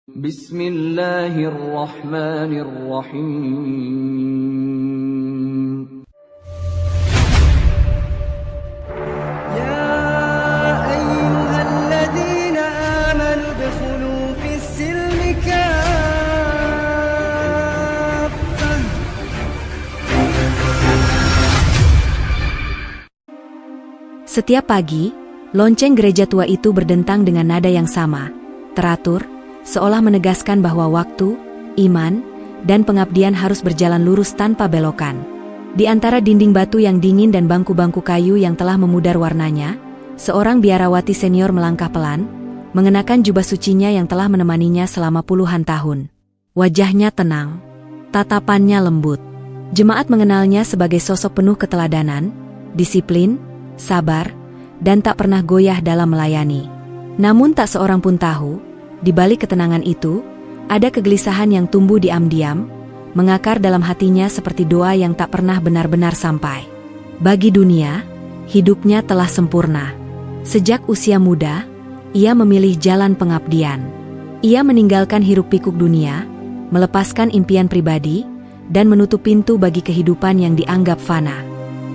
Bismillahirrahmanirrahim. يا أيها الذين آمنوا ادخلوا في السلم كافة. Setiap pagi, lonceng gereja tua itu berdentang dengan nada yang sama, teratur, seolah menegaskan bahwa waktu, iman, dan pengabdian harus berjalan lurus tanpa belokan. Di antara dinding batu yang dingin dan bangku-bangku kayu yang telah memudar warnanya, seorang biarawati senior melangkah pelan, mengenakan jubah sucinya yang telah menemaninya selama puluhan tahun. Wajahnya tenang, tatapannya lembut. Jemaat mengenalnya sebagai sosok penuh keteladanan, disiplin, sabar, dan tak pernah goyah dalam melayani. Namun tak seorang pun tahu, di balik ketenangan itu, ada kegelisahan yang tumbuh diam-diam, mengakar dalam hatinya seperti doa yang tak pernah benar-benar sampai. Bagi dunia, hidupnya telah sempurna. Sejak usia muda, ia memilih jalan pengabdian. Ia meninggalkan hiruk-pikuk dunia, melepaskan impian pribadi, dan menutup pintu bagi kehidupan yang dianggap fana.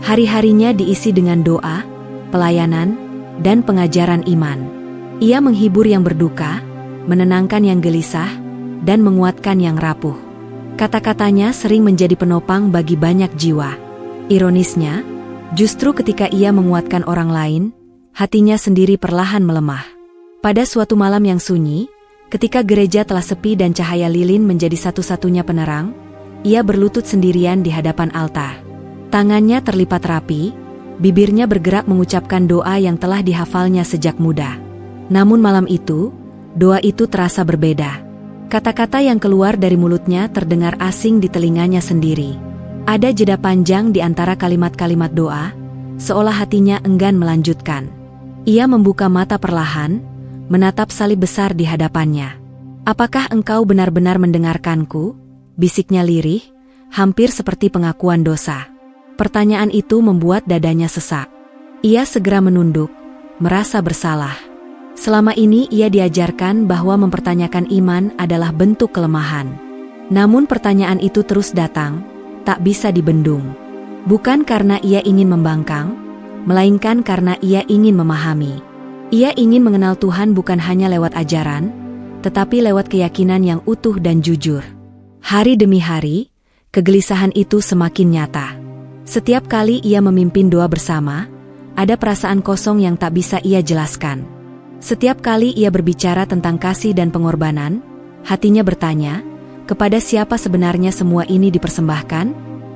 Hari-harinya diisi dengan doa, pelayanan, dan pengajaran iman. Ia menghibur yang berduka, menenangkan yang gelisah, dan menguatkan yang rapuh. Kata-katanya sering menjadi penopang bagi banyak jiwa. Ironisnya, justru ketika ia menguatkan orang lain, hatinya sendiri perlahan melemah. Pada suatu malam yang sunyi, ketika gereja telah sepi dan cahaya lilin menjadi satu-satunya penerang, ia berlutut sendirian di hadapan altar. Tangannya terlipat rapi, bibirnya bergerak mengucapkan doa yang telah dihafalnya sejak muda. Namun malam itu, doa itu terasa berbeda. Kata-kata yang keluar dari mulutnya terdengar asing di telinganya sendiri. Ada jeda panjang di antara kalimat-kalimat doa, seolah hatinya enggan melanjutkan. Ia membuka mata perlahan, menatap salib besar di hadapannya. "Apakah engkau benar-benar mendengarkanku?" bisiknya lirih, hampir seperti pengakuan dosa. Pertanyaan itu membuat dadanya sesak. Ia segera menunduk, merasa bersalah. Selama ini ia diajarkan bahwa mempertanyakan iman adalah bentuk kelemahan. Namun pertanyaan itu terus datang, tak bisa dibendung. Bukan karena ia ingin membangkang, melainkan karena ia ingin memahami. Ia ingin mengenal Tuhan bukan hanya lewat ajaran, tetapi lewat keyakinan yang utuh dan jujur. Hari demi hari, kegelisahan itu semakin nyata. Setiap kali ia memimpin doa bersama, ada perasaan kosong yang tak bisa ia jelaskan. Setiap kali ia berbicara tentang kasih dan pengorbanan, hatinya bertanya, kepada siapa sebenarnya semua ini dipersembahkan?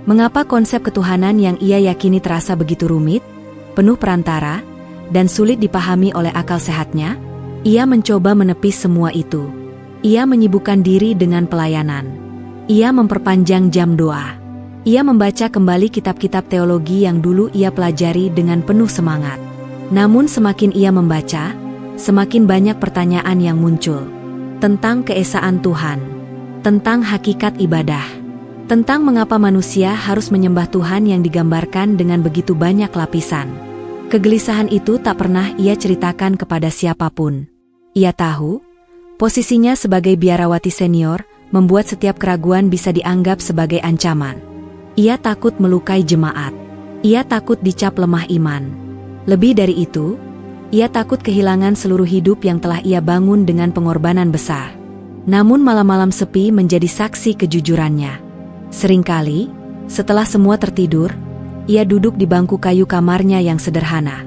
Mengapa konsep ketuhanan yang ia yakini terasa begitu rumit, penuh perantara, dan sulit dipahami oleh akal sehatnya? Ia mencoba menepis semua itu. Ia menyibukkan diri dengan pelayanan. Ia memperpanjang jam doa. Ia membaca kembali kitab-kitab teologi yang dulu ia pelajari dengan penuh semangat. Namun semakin ia membaca, semakin banyak pertanyaan yang muncul. Tentang keesaan Tuhan. Tentang hakikat ibadah. Tentang mengapa manusia harus menyembah Tuhan yang digambarkan dengan begitu banyak lapisan. Kegelisahan itu tak pernah ia ceritakan kepada siapapun. Ia tahu, posisinya sebagai biarawati senior, membuat setiap keraguan bisa dianggap sebagai ancaman. Ia takut melukai jemaat. Ia takut dicap lemah iman. Lebih dari itu, ia takut kehilangan seluruh hidup yang telah ia bangun dengan pengorbanan besar. Namun malam-malam sepi menjadi saksi kejujurannya. Seringkali, setelah semua tertidur, ia duduk di bangku kayu kamarnya yang sederhana.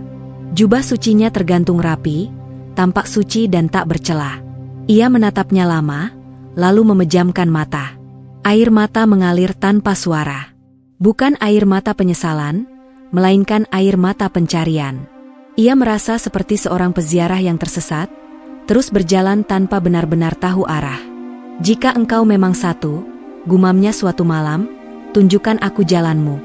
Jubah sucinya tergantung rapi, tampak suci dan tak bercela. Ia menatapnya lama, lalu memejamkan mata. Air mata mengalir tanpa suara. Bukan air mata penyesalan, melainkan air mata pencarian. Ia merasa seperti seorang peziarah yang tersesat, terus berjalan tanpa benar-benar tahu arah. "Jika engkau memang satu," gumamnya suatu malam, "tunjukkan aku jalanmu."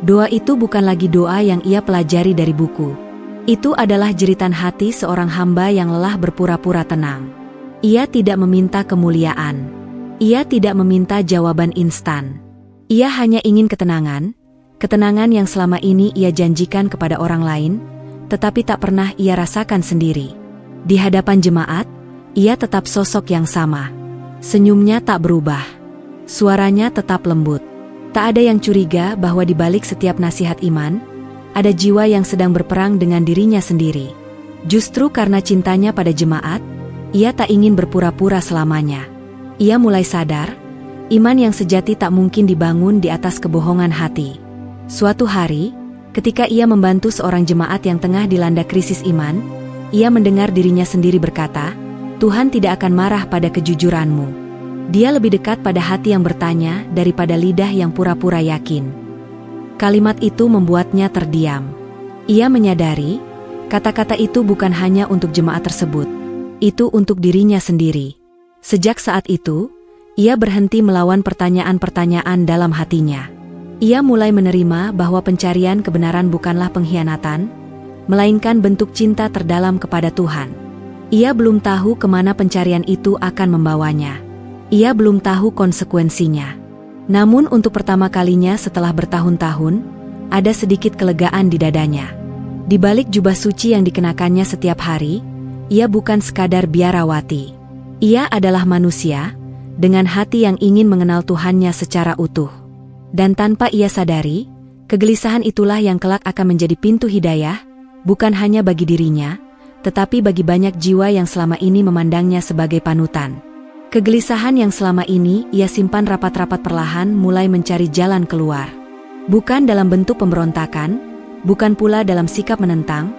Doa itu bukan lagi doa yang ia pelajari dari buku. Itu adalah jeritan hati seorang hamba yang lelah berpura-pura tenang. Ia tidak meminta kemuliaan. Ia tidak meminta jawaban instan. Ia hanya ingin ketenangan, ketenangan yang selama ini ia janjikan kepada orang lain, tetapi tak pernah ia rasakan sendiri. Di hadapan jemaat, Ia tetap sosok yang sama. Senyumnya tak berubah. Suaranya tetap lembut. Tak ada yang curiga bahwa di balik setiap nasihat iman, ada jiwa yang sedang berperang dengan dirinya sendiri. Justru karena cintanya pada jemaat, ia tak ingin berpura-pura selamanya. Ia mulai sadar, iman yang sejati tak mungkin dibangun di atas kebohongan hati. Suatu hari, ketika ia membantu seorang jemaat yang tengah dilanda krisis iman, ia mendengar dirinya sendiri berkata, "Tuhan tidak akan marah pada kejujuranmu." Dia lebih dekat pada hati yang bertanya daripada lidah yang pura-pura yakin. Kalimat itu membuatnya terdiam. Ia menyadari, kata-kata itu bukan hanya untuk jemaat tersebut, itu untuk dirinya sendiri. Sejak saat itu, ia berhenti melawan pertanyaan-pertanyaan dalam hatinya. Ia mulai menerima bahwa pencarian kebenaran bukanlah pengkhianatan, melainkan bentuk cinta terdalam kepada Tuhan. Ia belum tahu kemana pencarian itu akan membawanya. Ia belum tahu konsekuensinya. Namun untuk pertama kalinya setelah bertahun-tahun, ada sedikit kelegaan di dadanya. Di balik jubah suci yang dikenakannya setiap hari, ia bukan sekadar biarawati. Ia adalah manusia, dengan hati yang ingin mengenal Tuhannya secara utuh. Dan tanpa ia sadari, kegelisahan itulah yang kelak akan menjadi pintu hidayah, bukan hanya bagi dirinya, tetapi bagi banyak jiwa yang selama ini memandangnya sebagai panutan. Kegelisahan yang selama ini ia simpan rapat-rapat perlahan mulai mencari jalan keluar. Bukan dalam bentuk pemberontakan, bukan pula dalam sikap menentang,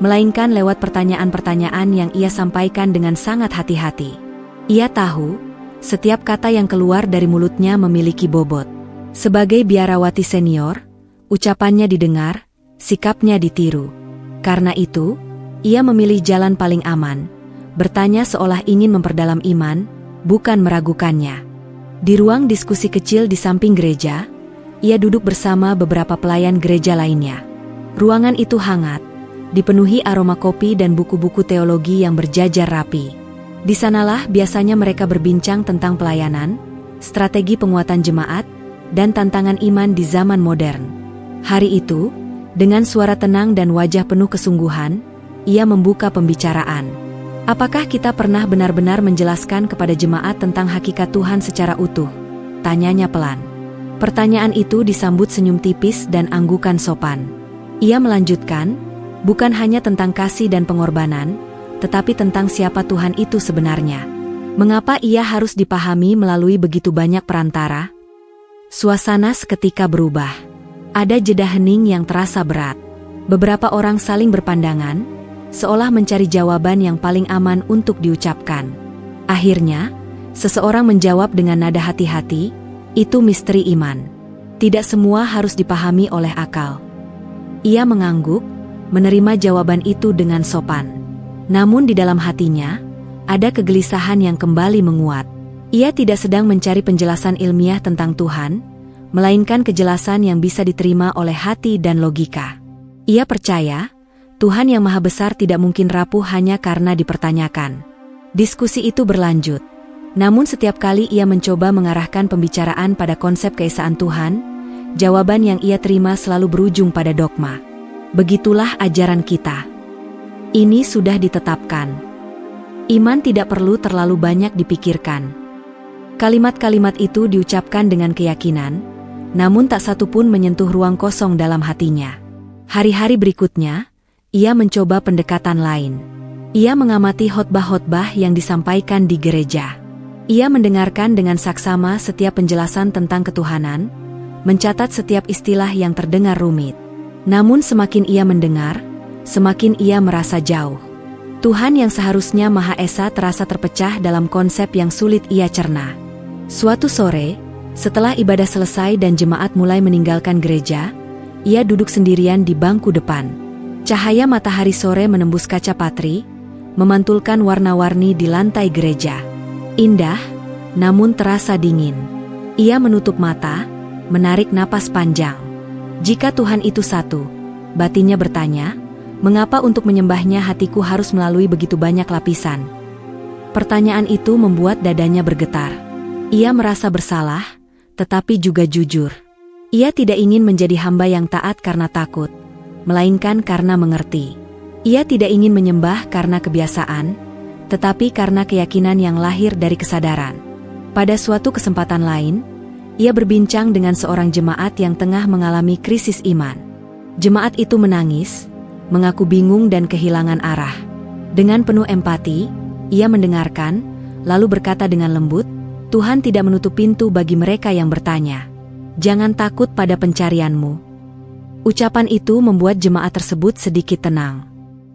melainkan lewat pertanyaan-pertanyaan yang ia sampaikan dengan sangat hati-hati. Ia tahu, setiap kata yang keluar dari mulutnya memiliki bobot. Sebagai biarawati senior, ucapannya didengar, sikapnya ditiru. Karena itu, ia memilih jalan paling aman, bertanya seolah ingin memperdalam iman, bukan meragukannya. Di ruang diskusi kecil di samping gereja, ia duduk bersama beberapa pelayan gereja lainnya. Ruangan itu hangat, dipenuhi aroma kopi dan buku-buku teologi yang berjajar rapi. Di sanalah biasanya mereka berbincang tentang pelayanan, strategi penguatan jemaat, dan tantangan iman di zaman modern. Hari itu, dengan suara tenang dan wajah penuh kesungguhan, ia membuka pembicaraan. "Apakah kita pernah benar-benar menjelaskan kepada jemaat tentang hakikat Tuhan secara utuh?" tanyanya pelan. Pertanyaan itu disambut senyum tipis dan anggukan sopan. Ia melanjutkan, bukan hanya tentang kasih dan pengorbanan, tetapi tentang siapa Tuhan itu sebenarnya. Mengapa ia harus dipahami melalui begitu banyak perantara? Suasana seketika berubah. Ada jeda hening yang terasa berat. Beberapa orang saling berpandangan, seolah mencari jawaban yang paling aman untuk diucapkan. Akhirnya, seseorang menjawab dengan nada hati-hati, "Itu misteri iman. Tidak semua harus dipahami oleh akal." Ia mengangguk, menerima jawaban itu dengan sopan. Namun di dalam hatinya, ada kegelisahan yang kembali menguat. Ia tidak sedang mencari penjelasan ilmiah tentang Tuhan, melainkan kejelasan yang bisa diterima oleh hati dan logika. Ia percaya, Tuhan yang Maha Besar tidak mungkin rapuh hanya karena dipertanyakan. Diskusi itu berlanjut. Namun setiap kali ia mencoba mengarahkan pembicaraan pada konsep keesaan Tuhan, jawaban yang ia terima selalu berujung pada dogma. Begitulah ajaran kita. Ini sudah ditetapkan. Iman tidak perlu terlalu banyak dipikirkan. Kalimat-kalimat itu diucapkan dengan keyakinan, namun tak satu pun menyentuh ruang kosong dalam hatinya. Hari-hari berikutnya, ia mencoba pendekatan lain. Ia mengamati khotbah-khotbah yang disampaikan di gereja. Ia mendengarkan dengan saksama setiap penjelasan tentang ketuhanan, mencatat setiap istilah yang terdengar rumit. Namun semakin ia mendengar, semakin ia merasa jauh. Tuhan yang seharusnya Maha Esa terasa terpecah dalam konsep yang sulit ia cerna. Suatu sore, setelah ibadah selesai dan jemaat mulai meninggalkan gereja, ia duduk sendirian di bangku depan. Cahaya matahari sore menembus kaca patri, memantulkan warna-warni di lantai gereja. Indah, namun terasa dingin. Ia menutup mata, menarik napas panjang. Jika Tuhan itu satu, batinnya bertanya, mengapa untuk menyembahnya hatiku harus melalui begitu banyak lapisan? Pertanyaan itu membuat dadanya bergetar. Ia merasa bersalah, tetapi juga jujur. Ia tidak ingin menjadi hamba yang taat karena takut, melainkan karena mengerti. Ia tidak ingin menyembah karena kebiasaan, tetapi karena keyakinan yang lahir dari kesadaran. Pada suatu kesempatan lain, ia berbincang dengan seorang jemaat yang tengah mengalami krisis iman. Jemaat itu menangis, mengaku bingung dan kehilangan arah. Dengan penuh empati, ia mendengarkan, lalu berkata dengan lembut, "Tuhan tidak menutup pintu bagi mereka yang bertanya. Jangan takut pada pencarianmu." Ucapan itu membuat jemaat tersebut sedikit tenang.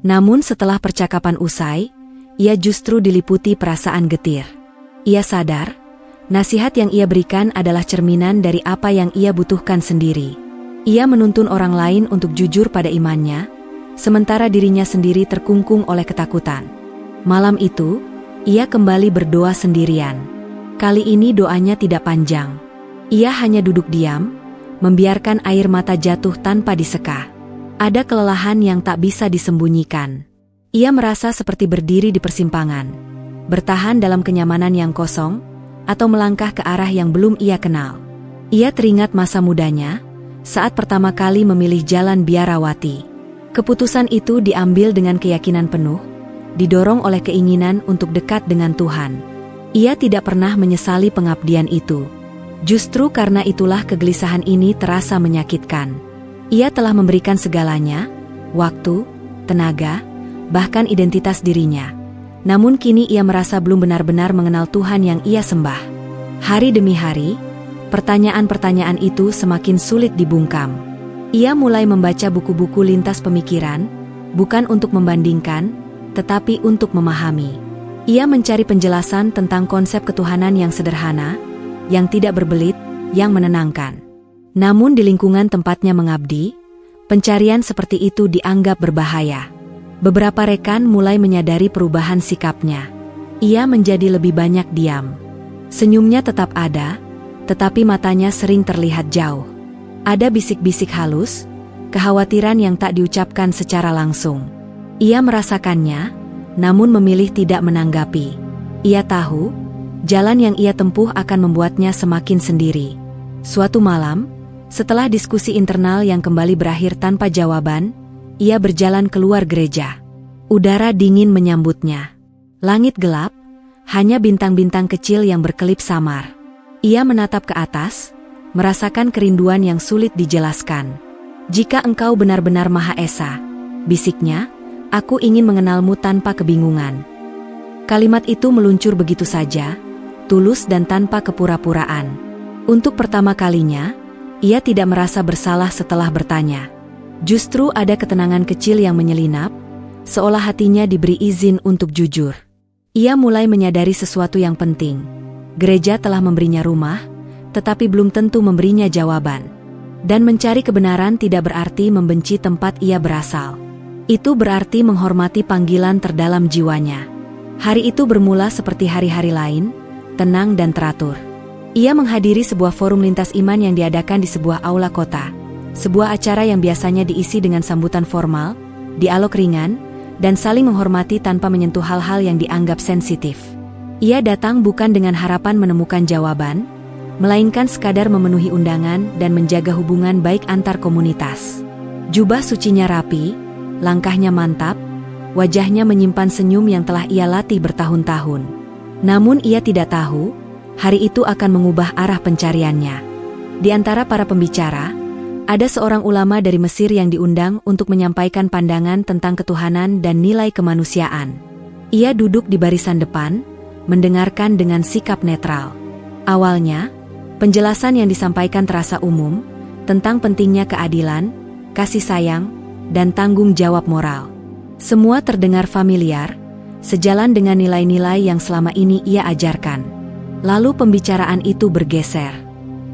Namun setelah percakapan usai, ia justru diliputi perasaan getir. Ia sadar, nasihat yang ia berikan adalah cerminan dari apa yang ia butuhkan sendiri. Ia menuntun orang lain untuk jujur pada imannya, sementara dirinya sendiri terkungkung oleh ketakutan. Malam itu, ia kembali berdoa sendirian. Kali ini doanya tidak panjang. Ia hanya duduk diam, membiarkan air mata jatuh tanpa diseka. Ada kelelahan yang tak bisa disembunyikan. Ia merasa seperti berdiri di persimpangan, bertahan dalam kenyamanan yang kosong, atau melangkah ke arah yang belum ia kenal. Ia teringat masa mudanya, saat pertama kali memilih jalan biarawati. Keputusan itu diambil dengan keyakinan penuh, didorong oleh keinginan untuk dekat dengan Tuhan. Ia tidak pernah menyesali pengabdian itu. Justru karena itulah kegelisahan ini terasa menyakitkan. Ia telah memberikan segalanya, waktu, tenaga, bahkan identitas dirinya. Namun kini ia merasa belum benar-benar mengenal Tuhan yang ia sembah. Hari demi hari, pertanyaan-pertanyaan itu semakin sulit dibungkam. Ia mulai membaca buku-buku lintas pemikiran, bukan untuk membandingkan, tetapi untuk memahami. Ia mencari penjelasan tentang konsep ketuhanan yang sederhana, yang tidak berbelit, yang menenangkan. Namun di lingkungan tempatnya mengabdi, pencarian seperti itu dianggap berbahaya. Beberapa rekan mulai menyadari perubahan sikapnya. Ia menjadi lebih banyak diam. Senyumnya tetap ada, tetapi matanya sering terlihat jauh. Ada bisik-bisik halus, kekhawatiran yang tak diucapkan secara langsung. Ia merasakannya, namun memilih tidak menanggapi. Ia tahu, jalan yang ia tempuh akan membuatnya semakin sendiri. Suatu malam, setelah diskusi internal yang kembali berakhir tanpa jawaban, ia berjalan keluar gereja. Udara dingin menyambutnya. Langit gelap, hanya bintang-bintang kecil yang berkelip samar. Ia menatap ke atas, merasakan kerinduan yang sulit dijelaskan. "Jika engkau benar-benar Maha Esa," bisiknya, "aku ingin mengenalmu tanpa kebingungan." Kalimat itu meluncur begitu saja, tulus dan tanpa kepura-puraan. Untuk pertama kalinya, ia tidak merasa bersalah setelah bertanya. Justru ada ketenangan kecil yang menyelinap, seolah hatinya diberi izin untuk jujur. Ia mulai menyadari sesuatu yang penting. Gereja telah memberinya rumah, tetapi belum tentu memberinya jawaban. Dan mencari kebenaran tidak berarti membenci tempat ia berasal. Itu berarti menghormati panggilan terdalam jiwanya. Hari itu bermula seperti hari-hari lain, tenang dan teratur. Ia menghadiri sebuah forum lintas iman yang diadakan di sebuah aula kota. Sebuah acara yang biasanya diisi dengan sambutan formal, dialog ringan, dan saling menghormati tanpa menyentuh hal-hal yang dianggap sensitif. Ia datang bukan dengan harapan menemukan jawaban, melainkan sekadar memenuhi undangan dan menjaga hubungan baik antar komunitas. Jubah sucinya rapi, langkahnya mantap, wajahnya menyimpan senyum yang telah ia latih bertahun-tahun. Namun ia tidak tahu, hari itu akan mengubah arah pencariannya. Di antara para pembicara, ada seorang ulama dari Mesir yang diundang untuk menyampaikan pandangan tentang ketuhanan dan nilai kemanusiaan. Ia duduk di barisan depan, mendengarkan dengan sikap netral. Awalnya, penjelasan yang disampaikan terasa umum, tentang pentingnya keadilan, kasih sayang, dan tanggung jawab moral. Semua terdengar familiar, sejalan dengan nilai-nilai yang selama ini ia ajarkan. Lalu pembicaraan itu bergeser.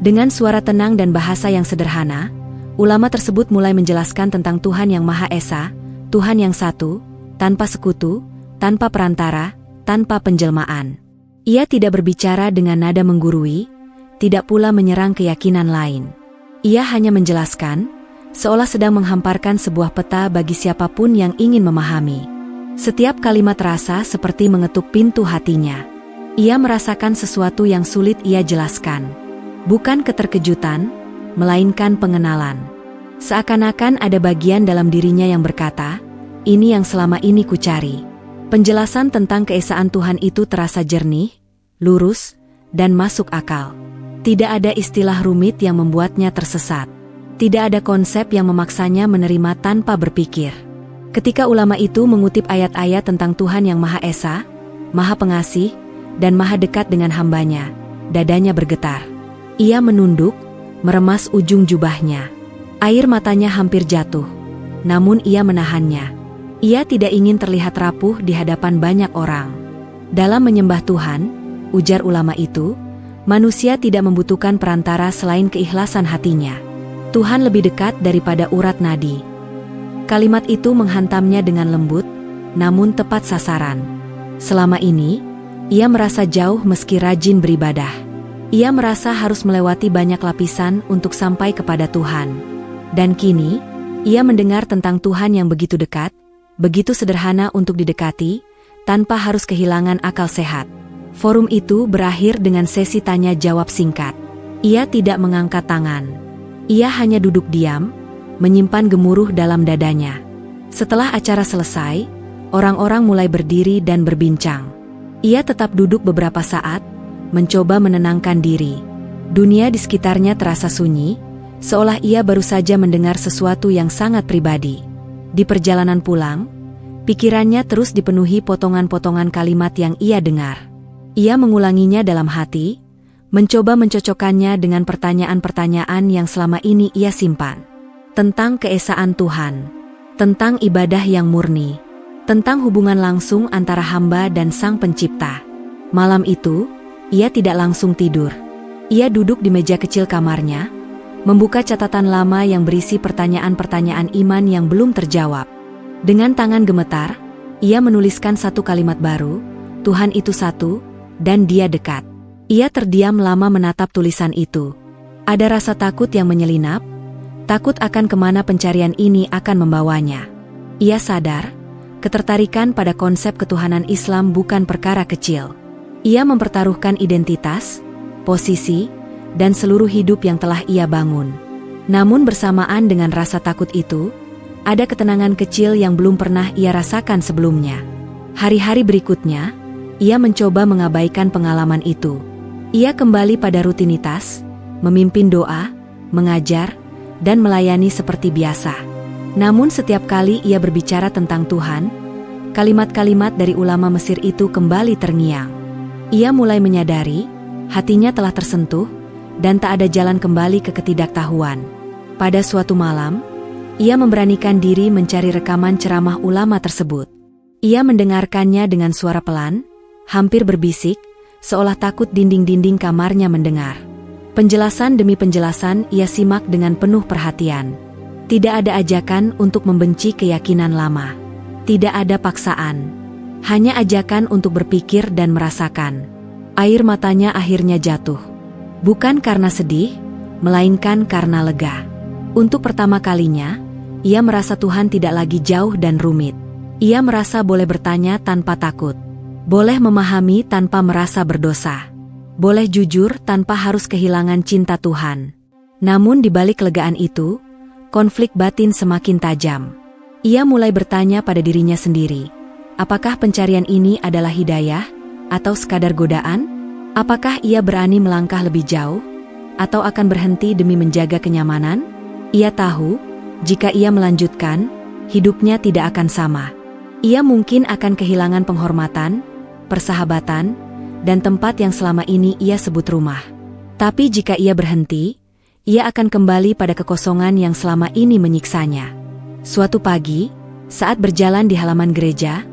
Dengan suara tenang dan bahasa yang sederhana, ulama tersebut mulai menjelaskan tentang Tuhan yang Maha Esa, Tuhan yang satu, tanpa sekutu, tanpa perantara, tanpa penjelmaan. Ia tidak berbicara dengan nada menggurui, tidak pula menyerang keyakinan lain. Ia hanya menjelaskan, seolah sedang menghamparkan sebuah peta bagi siapapun yang ingin memahami. Setiap kalimat terasa seperti mengetuk pintu hatinya. Ia merasakan sesuatu yang sulit ia jelaskan. Bukan keterkejutan, melainkan pengenalan. Seakan-akan ada bagian dalam dirinya yang berkata, "Ini yang selama ini kucari." Penjelasan tentang keesaan Tuhan itu terasa jernih, lurus, dan masuk akal. Tidak ada istilah rumit yang membuatnya tersesat. Tidak ada konsep yang memaksanya menerima tanpa berpikir. Ketika ulama itu mengutip ayat-ayat tentang Tuhan yang Maha Esa, Maha Pengasih, dan Maha Dekat dengan hambanya, dadanya bergetar. Ia menunduk, meremas ujung jubahnya. Air matanya hampir jatuh, namun ia menahannya. Ia tidak ingin terlihat rapuh di hadapan banyak orang. Dalam menyembah Tuhan, ujar ulama itu, manusia tidak membutuhkan perantara selain keikhlasan hatinya. Tuhan lebih dekat daripada urat nadi. Kalimat itu menghantamnya dengan lembut, namun tepat sasaran. Selama ini, ia merasa jauh meski rajin beribadah. Ia merasa harus melewati banyak lapisan untuk sampai kepada Tuhan. Dan kini, ia mendengar tentang Tuhan yang begitu dekat, begitu sederhana untuk didekati, tanpa harus kehilangan akal sehat. Forum itu berakhir dengan sesi tanya-jawab singkat. Ia tidak mengangkat tangan. Ia hanya duduk diam, menyimpan gemuruh dalam dadanya. Setelah acara selesai, orang-orang mulai berdiri dan berbincang. Ia tetap duduk beberapa saat, mencoba menenangkan diri. Dunia di sekitarnya terasa sunyi, seolah ia baru saja mendengar sesuatu yang sangat pribadi. Di perjalanan pulang, pikirannya terus dipenuhi potongan-potongan kalimat yang ia dengar. Ia mengulanginya dalam hati, mencoba mencocokkannya dengan pertanyaan-pertanyaan yang selama ini ia simpan. Tentang keesaan Tuhan, tentang ibadah yang murni, tentang hubungan langsung antara hamba dan Sang Pencipta. Malam itu, ia tidak langsung tidur. Ia duduk di meja kecil kamarnya, membuka catatan lama yang berisi pertanyaan-pertanyaan iman yang belum terjawab. Dengan tangan gemetar, ia menuliskan satu kalimat baru, Tuhan itu satu, dan Dia dekat. Ia terdiam lama menatap tulisan itu. Ada rasa takut yang menyelinap, takut akan kemana pencarian ini akan membawanya. Ia sadar, ketertarikan pada konsep ketuhanan Islam bukan perkara kecil. Ia mempertaruhkan identitas, posisi, dan seluruh hidup yang telah ia bangun. Namun bersamaan dengan rasa takut itu, ada ketenangan kecil yang belum pernah ia rasakan sebelumnya. Hari-hari berikutnya, ia mencoba mengabaikan pengalaman itu. Ia kembali pada rutinitas, memimpin doa, mengajar, dan melayani seperti biasa. Namun setiap kali ia berbicara tentang Tuhan, kalimat-kalimat dari ulama Mesir itu kembali terngiang. Ia mulai menyadari, hatinya telah tersentuh, dan tak ada jalan kembali ke ketidaktahuan. Pada suatu malam, ia memberanikan diri mencari rekaman ceramah ulama tersebut. Ia mendengarkannya dengan suara pelan, hampir berbisik, seolah takut dinding-dinding kamarnya mendengar. Penjelasan demi penjelasan ia simak dengan penuh perhatian. Tidak ada ajakan untuk membenci keyakinan lama. Tidak ada paksaan. Hanya ajakan untuk berpikir dan merasakan. Air matanya akhirnya jatuh. Bukan karena sedih, melainkan karena lega. Untuk pertama kalinya, ia merasa Tuhan tidak lagi jauh dan rumit. Ia merasa boleh bertanya tanpa takut. Boleh memahami tanpa merasa berdosa. Boleh jujur tanpa harus kehilangan cinta Tuhan. Namun di balik kelegaan itu, konflik batin semakin tajam. Ia mulai bertanya pada dirinya sendiri, apakah pencarian ini adalah hidayah, atau sekadar godaan? Apakah ia berani melangkah lebih jauh, atau akan berhenti demi menjaga kenyamanan? Ia tahu, jika ia melanjutkan, hidupnya tidak akan sama. Ia mungkin akan kehilangan penghormatan, persahabatan, dan tempat yang selama ini ia sebut rumah. Tapi jika ia berhenti, ia akan kembali pada kekosongan yang selama ini menyiksanya. Suatu pagi, saat berjalan di halaman gereja,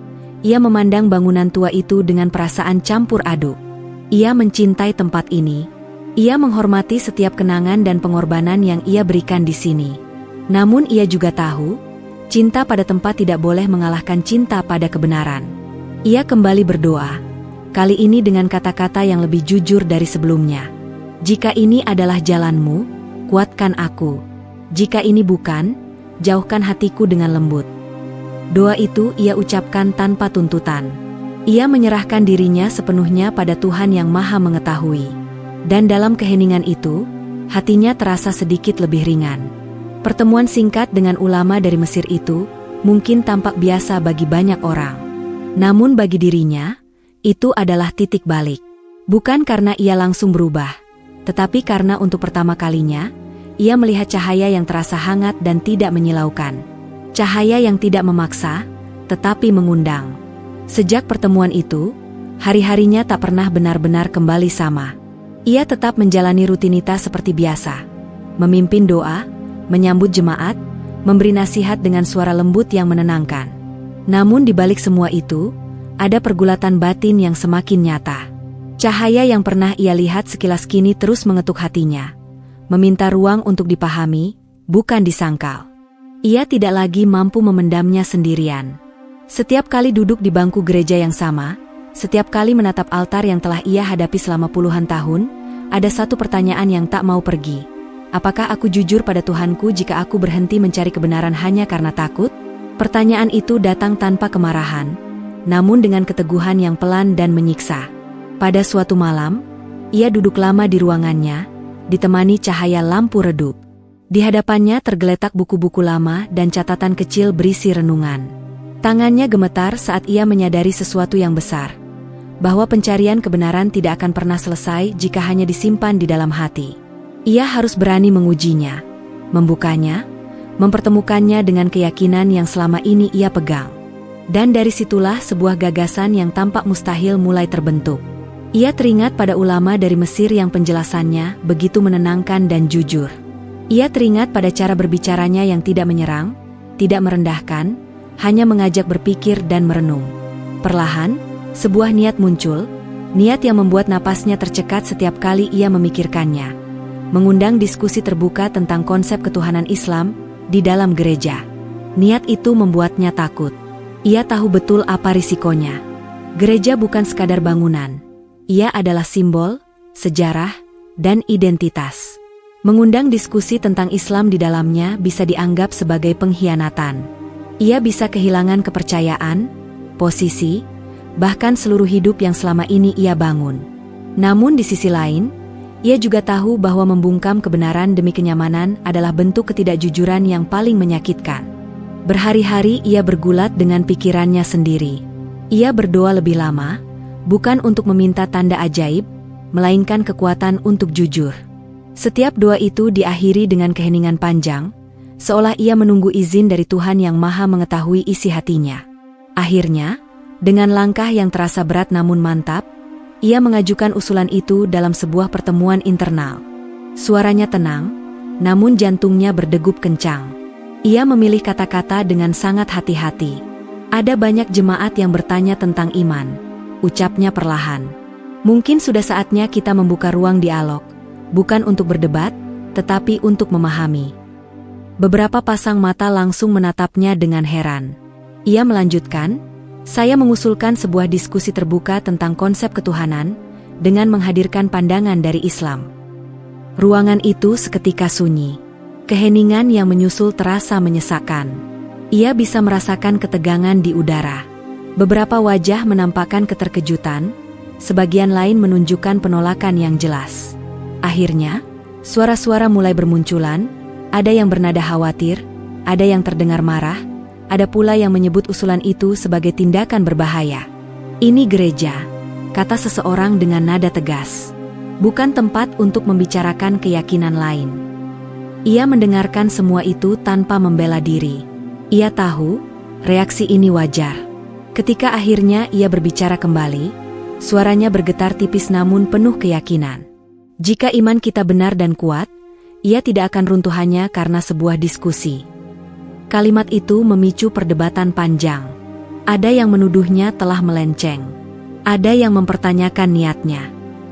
ia memandang bangunan tua itu dengan perasaan campur aduk. Ia mencintai tempat ini. Ia menghormati setiap kenangan dan pengorbanan yang ia berikan di sini. Namun ia juga tahu, cinta pada tempat tidak boleh mengalahkan cinta pada kebenaran. Ia kembali berdoa, kali ini dengan kata-kata yang lebih jujur dari sebelumnya. Jika ini adalah jalanmu, kuatkan aku. Jika ini bukan, jauhkan hatiku dengan lembut. Doa itu ia ucapkan tanpa tuntutan. Ia menyerahkan dirinya sepenuhnya pada Tuhan yang Maha Mengetahui. Dan dalam keheningan itu, hatinya terasa sedikit lebih ringan. Pertemuan singkat dengan ulama dari Mesir itu mungkin tampak biasa bagi banyak orang. Namun bagi dirinya, itu adalah titik balik. Bukan karena ia langsung berubah, tetapi karena untuk pertama kalinya, ia melihat cahaya yang terasa hangat dan tidak menyilaukan. Cahaya yang tidak memaksa, tetapi mengundang. Sejak pertemuan itu, hari-harinya tak pernah benar-benar kembali sama. Ia tetap menjalani rutinitas seperti biasa. Memimpin doa, menyambut jemaat, memberi nasihat dengan suara lembut yang menenangkan. Namun di balik semua itu, ada pergulatan batin yang semakin nyata. Cahaya yang pernah ia lihat sekilas kini terus mengetuk hatinya, meminta ruang untuk dipahami, bukan disangkal. Ia tidak lagi mampu memendamnya sendirian. Setiap kali duduk di bangku gereja yang sama, setiap kali menatap altar yang telah ia hadapi selama puluhan tahun, ada satu pertanyaan yang tak mau pergi. Apakah aku jujur pada Tuhanku jika aku berhenti mencari kebenaran hanya karena takut? Pertanyaan itu datang tanpa kemarahan, namun dengan keteguhan yang pelan dan menyiksa. Pada suatu malam, ia duduk lama di ruangannya, ditemani cahaya lampu redup. Di hadapannya tergeletak buku-buku lama dan catatan kecil berisi renungan. Tangannya gemetar saat ia menyadari sesuatu yang besar, bahwa pencarian kebenaran tidak akan pernah selesai jika hanya disimpan di dalam hati. Ia harus berani mengujinya, membukanya, mempertemukannya dengan keyakinan yang selama ini ia pegang. Dan dari situlah sebuah gagasan yang tampak mustahil mulai terbentuk. Ia teringat pada ulama dari Mesir yang penjelasannya begitu menenangkan dan jujur. Ia teringat pada cara berbicaranya yang tidak menyerang, tidak merendahkan, hanya mengajak berpikir dan merenung. Perlahan, sebuah niat muncul, niat yang membuat napasnya tercekat setiap kali ia memikirkannya. Mengundang diskusi terbuka tentang konsep ketuhanan Islam di dalam gereja. Niat itu membuatnya takut. Ia tahu betul apa risikonya. Gereja bukan sekadar bangunan. Ia adalah simbol, sejarah, dan identitas. Mengundang diskusi tentang Islam di dalamnya bisa dianggap sebagai pengkhianatan. Ia bisa kehilangan kepercayaan, posisi, bahkan seluruh hidup yang selama ini ia bangun. Namun di sisi lain, ia juga tahu bahwa membungkam kebenaran demi kenyamanan adalah bentuk ketidakjujuran yang paling menyakitkan. Berhari-hari ia bergulat dengan pikirannya sendiri. Ia berdoa lebih lama, bukan untuk meminta tanda ajaib, melainkan kekuatan untuk jujur. Setiap doa itu diakhiri dengan keheningan panjang, seolah ia menunggu izin dari Tuhan yang Maha mengetahui isi hatinya. Akhirnya, dengan langkah yang terasa berat namun mantap, ia mengajukan usulan itu dalam sebuah pertemuan internal. Suaranya tenang, namun jantungnya berdegup kencang. Ia memilih kata-kata dengan sangat hati-hati. Ada banyak jemaat yang bertanya tentang iman, ucapnya perlahan. Mungkin sudah saatnya kita membuka ruang dialog, bukan untuk berdebat, tetapi untuk memahami. Beberapa pasang mata langsung menatapnya dengan heran. Ia melanjutkan, saya mengusulkan sebuah diskusi terbuka tentang konsep ketuhanan, dengan menghadirkan pandangan dari Islam. Ruangan itu seketika sunyi. Keheningan yang menyusul terasa menyesakkan. Ia bisa merasakan ketegangan di udara. Beberapa wajah menampakkan keterkejutan, sebagian lain menunjukkan penolakan yang jelas. Akhirnya, suara-suara mulai bermunculan, ada yang bernada khawatir, ada yang terdengar marah, ada pula yang menyebut usulan itu sebagai tindakan berbahaya. Ini gereja, kata seseorang dengan nada tegas. Bukan tempat untuk membicarakan keyakinan lain. Ia mendengarkan semua itu tanpa membela diri. Ia tahu, reaksi ini wajar. Ketika akhirnya ia berbicara kembali, suaranya bergetar tipis namun penuh keyakinan. Jika iman kita benar dan kuat, ia tidak akan runtuh hanya karena sebuah diskusi. Kalimat itu memicu perdebatan panjang. Ada yang menuduhnya telah melenceng. Ada yang mempertanyakan niatnya.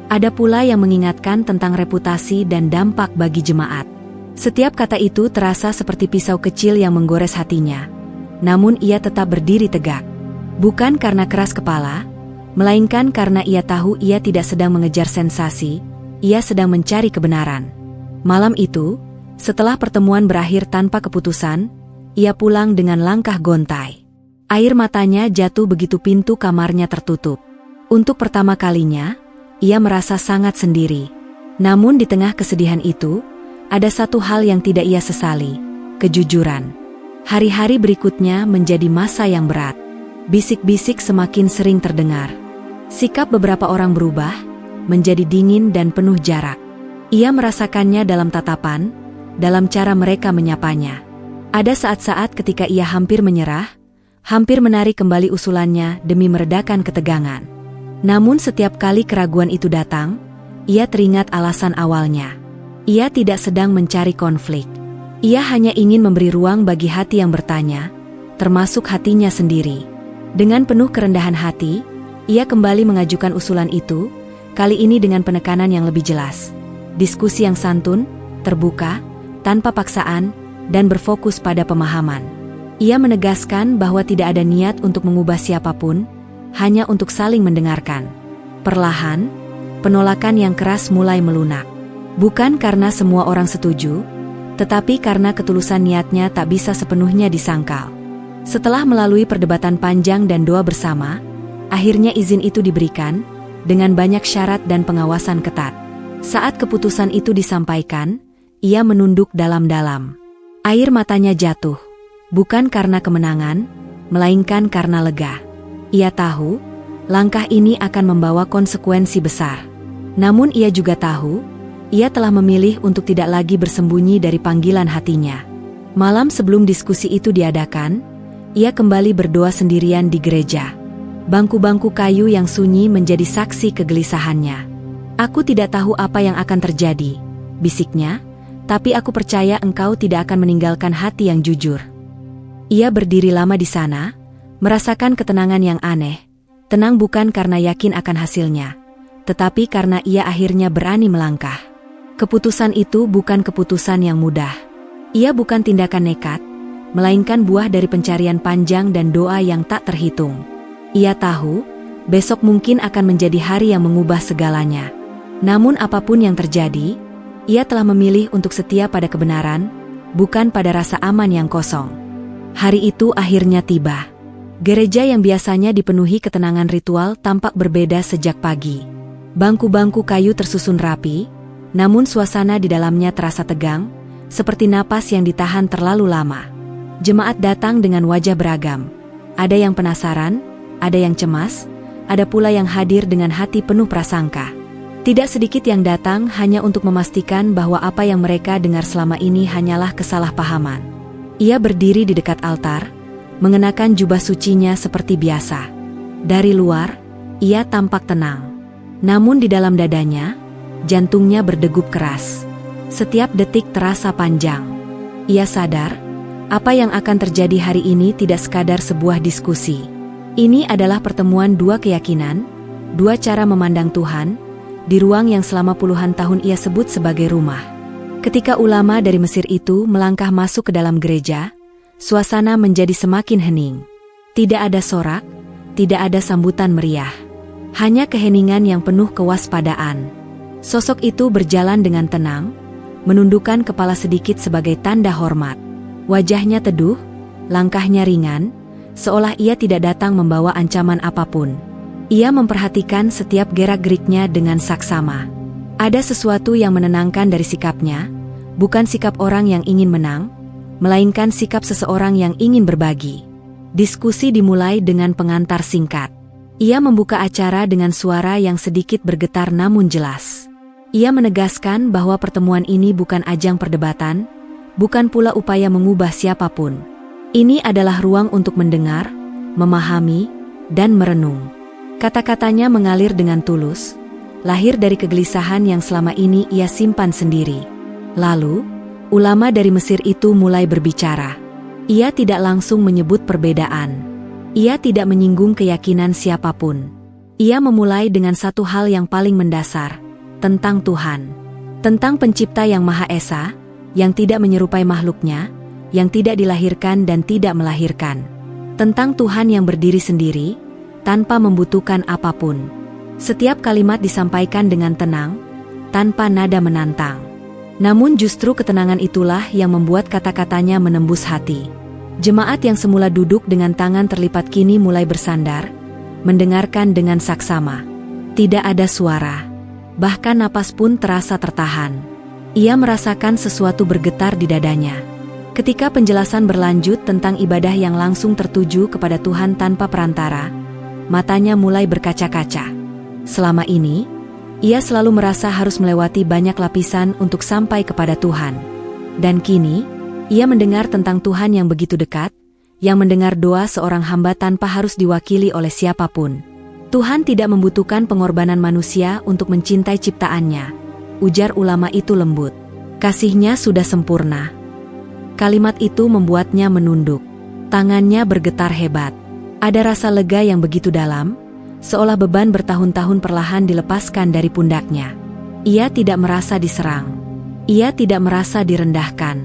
Ada pula yang mengingatkan tentang reputasi dan dampak bagi jemaat. Setiap kata itu terasa seperti pisau kecil yang menggores hatinya. Namun ia tetap berdiri tegak. Bukan karena keras kepala, melainkan karena ia tahu ia tidak sedang mengejar sensasi, ia sedang mencari kebenaran. Malam itu, setelah pertemuan berakhir tanpa keputusan, ia pulang dengan langkah gontai. Air matanya jatuh begitu pintu kamarnya tertutup. Untuk pertama kalinya, ia merasa sangat sendiri. Namun di tengah kesedihan itu, ada satu hal yang tidak ia sesali, kejujuran. Hari-hari berikutnya menjadi masa yang berat. Bisik-bisik semakin sering terdengar. Sikap beberapa orang berubah, menjadi dingin dan penuh jarak. Ia merasakannya dalam tatapan, dalam cara mereka menyapanya. Ada saat-saat ketika ia hampir menyerah, hampir menarik kembali usulannya demi meredakan ketegangan. Namun setiap kali keraguan itu datang, ia teringat alasan awalnya. Ia tidak sedang mencari konflik. Ia hanya ingin memberi ruang bagi hati yang bertanya, termasuk hatinya sendiri. Dengan penuh kerendahan hati, ia kembali mengajukan usulan itu, kali ini dengan penekanan yang lebih jelas. Diskusi yang santun, terbuka, tanpa paksaan, dan berfokus pada pemahaman. Ia menegaskan bahwa tidak ada niat untuk mengubah siapapun, hanya untuk saling mendengarkan. Perlahan, penolakan yang keras mulai melunak. Bukan karena semua orang setuju, tetapi karena ketulusan niatnya tak bisa sepenuhnya disangkal. Setelah melalui perdebatan panjang dan doa bersama, akhirnya izin itu diberikan, dengan banyak syarat dan pengawasan ketat. Saat keputusan itu disampaikan, ia menunduk dalam-dalam. Air matanya jatuh, bukan karena kemenangan, melainkan karena lega. Ia tahu, langkah ini akan membawa konsekuensi besar. Namun ia juga tahu, ia telah memilih untuk tidak lagi bersembunyi dari panggilan hatinya. Malam sebelum diskusi itu diadakan, ia kembali berdoa sendirian di gereja. Bangku-bangku kayu yang sunyi menjadi saksi kegelisahannya. "Aku tidak tahu apa yang akan terjadi," bisiknya, "tapi aku percaya engkau tidak akan meninggalkan hati yang jujur." Ia berdiri lama di sana, merasakan ketenangan yang aneh. Tenang bukan karena yakin akan hasilnya, tetapi karena ia akhirnya berani melangkah. Keputusan itu bukan keputusan yang mudah. Ia bukan tindakan nekat, melainkan buah dari pencarian panjang dan doa yang tak terhitung. Ia tahu, besok mungkin akan menjadi hari yang mengubah segalanya. Namun apapun yang terjadi, ia telah memilih untuk setia pada kebenaran, bukan pada rasa aman yang kosong. Hari itu akhirnya tiba. Gereja yang biasanya dipenuhi ketenangan ritual tampak berbeda sejak pagi. Bangku-bangku kayu tersusun rapi, namun suasana di dalamnya terasa tegang, seperti napas yang ditahan terlalu lama. Jemaat datang dengan wajah beragam. Ada yang penasaran, ada yang cemas, ada pula yang hadir dengan hati penuh prasangka. Tidak sedikit yang datang hanya untuk memastikan bahwa apa yang mereka dengar selama ini hanyalah kesalahpahaman. Ia berdiri di dekat altar, mengenakan jubah sucinya seperti biasa. Dari luar, ia tampak tenang. Namun di dalam dadanya, jantungnya berdegup keras. Setiap detik terasa panjang. Ia sadar, apa yang akan terjadi hari ini tidak sekadar sebuah diskusi. Ini adalah pertemuan dua keyakinan, dua cara memandang Tuhan, di ruang yang selama puluhan tahun ia sebut sebagai rumah. Ketika ulama dari Mesir itu melangkah masuk ke dalam gereja, suasana menjadi semakin hening. Tidak ada sorak, tidak ada sambutan meriah. Hanya keheningan yang penuh kewaspadaan. Sosok itu berjalan dengan tenang, menundukkan kepala sedikit sebagai tanda hormat. Wajahnya teduh, langkahnya ringan, seolah ia tidak datang membawa ancaman apapun. Ia memperhatikan setiap gerak-geriknya dengan saksama. Ada sesuatu yang menenangkan dari sikapnya, bukan sikap orang yang ingin menang, melainkan sikap seseorang yang ingin berbagi. Diskusi dimulai dengan pengantar singkat. Ia membuka acara dengan suara yang sedikit bergetar namun jelas. Ia menegaskan bahwa pertemuan ini bukan ajang perdebatan, bukan pula upaya mengubah siapapun. Ini adalah ruang untuk mendengar, memahami, dan merenung. Kata-katanya mengalir dengan tulus, lahir dari kegelisahan yang selama ini ia simpan sendiri. Lalu, ulama dari Mesir itu mulai berbicara. Ia tidak langsung menyebut perbedaan. Ia tidak menyinggung keyakinan siapapun. Ia memulai dengan satu hal yang paling mendasar, tentang Tuhan. Tentang Pencipta yang Maha Esa, yang tidak menyerupai makhluknya, yang tidak dilahirkan dan tidak melahirkan. Tentang Tuhan yang berdiri sendiri, tanpa membutuhkan apapun. Setiap kalimat disampaikan dengan tenang, tanpa nada menantang. Namun justru ketenangan itulah yang membuat kata-katanya menembus hati. Jemaat yang semula duduk dengan tangan terlipat kini mulai bersandar, mendengarkan dengan saksama. Tidak ada suara, bahkan napas pun terasa tertahan. Ia merasakan sesuatu bergetar di dadanya. Ketika penjelasan berlanjut tentang ibadah yang langsung tertuju kepada Tuhan tanpa perantara, matanya mulai berkaca-kaca. Selama ini, ia selalu merasa harus melewati banyak lapisan untuk sampai kepada Tuhan. Dan kini, ia mendengar tentang Tuhan yang begitu dekat, yang mendengar doa seorang hamba tanpa harus diwakili oleh siapapun. Tuhan tidak membutuhkan pengorbanan manusia untuk mencintai ciptaannya, ujar ulama itu lembut. Kasihnya sudah sempurna. Kalimat itu membuatnya menunduk. Tangannya bergetar hebat. Ada rasa lega yang begitu dalam, seolah beban bertahun-tahun perlahan dilepaskan dari pundaknya. Ia tidak merasa diserang. Ia tidak merasa direndahkan.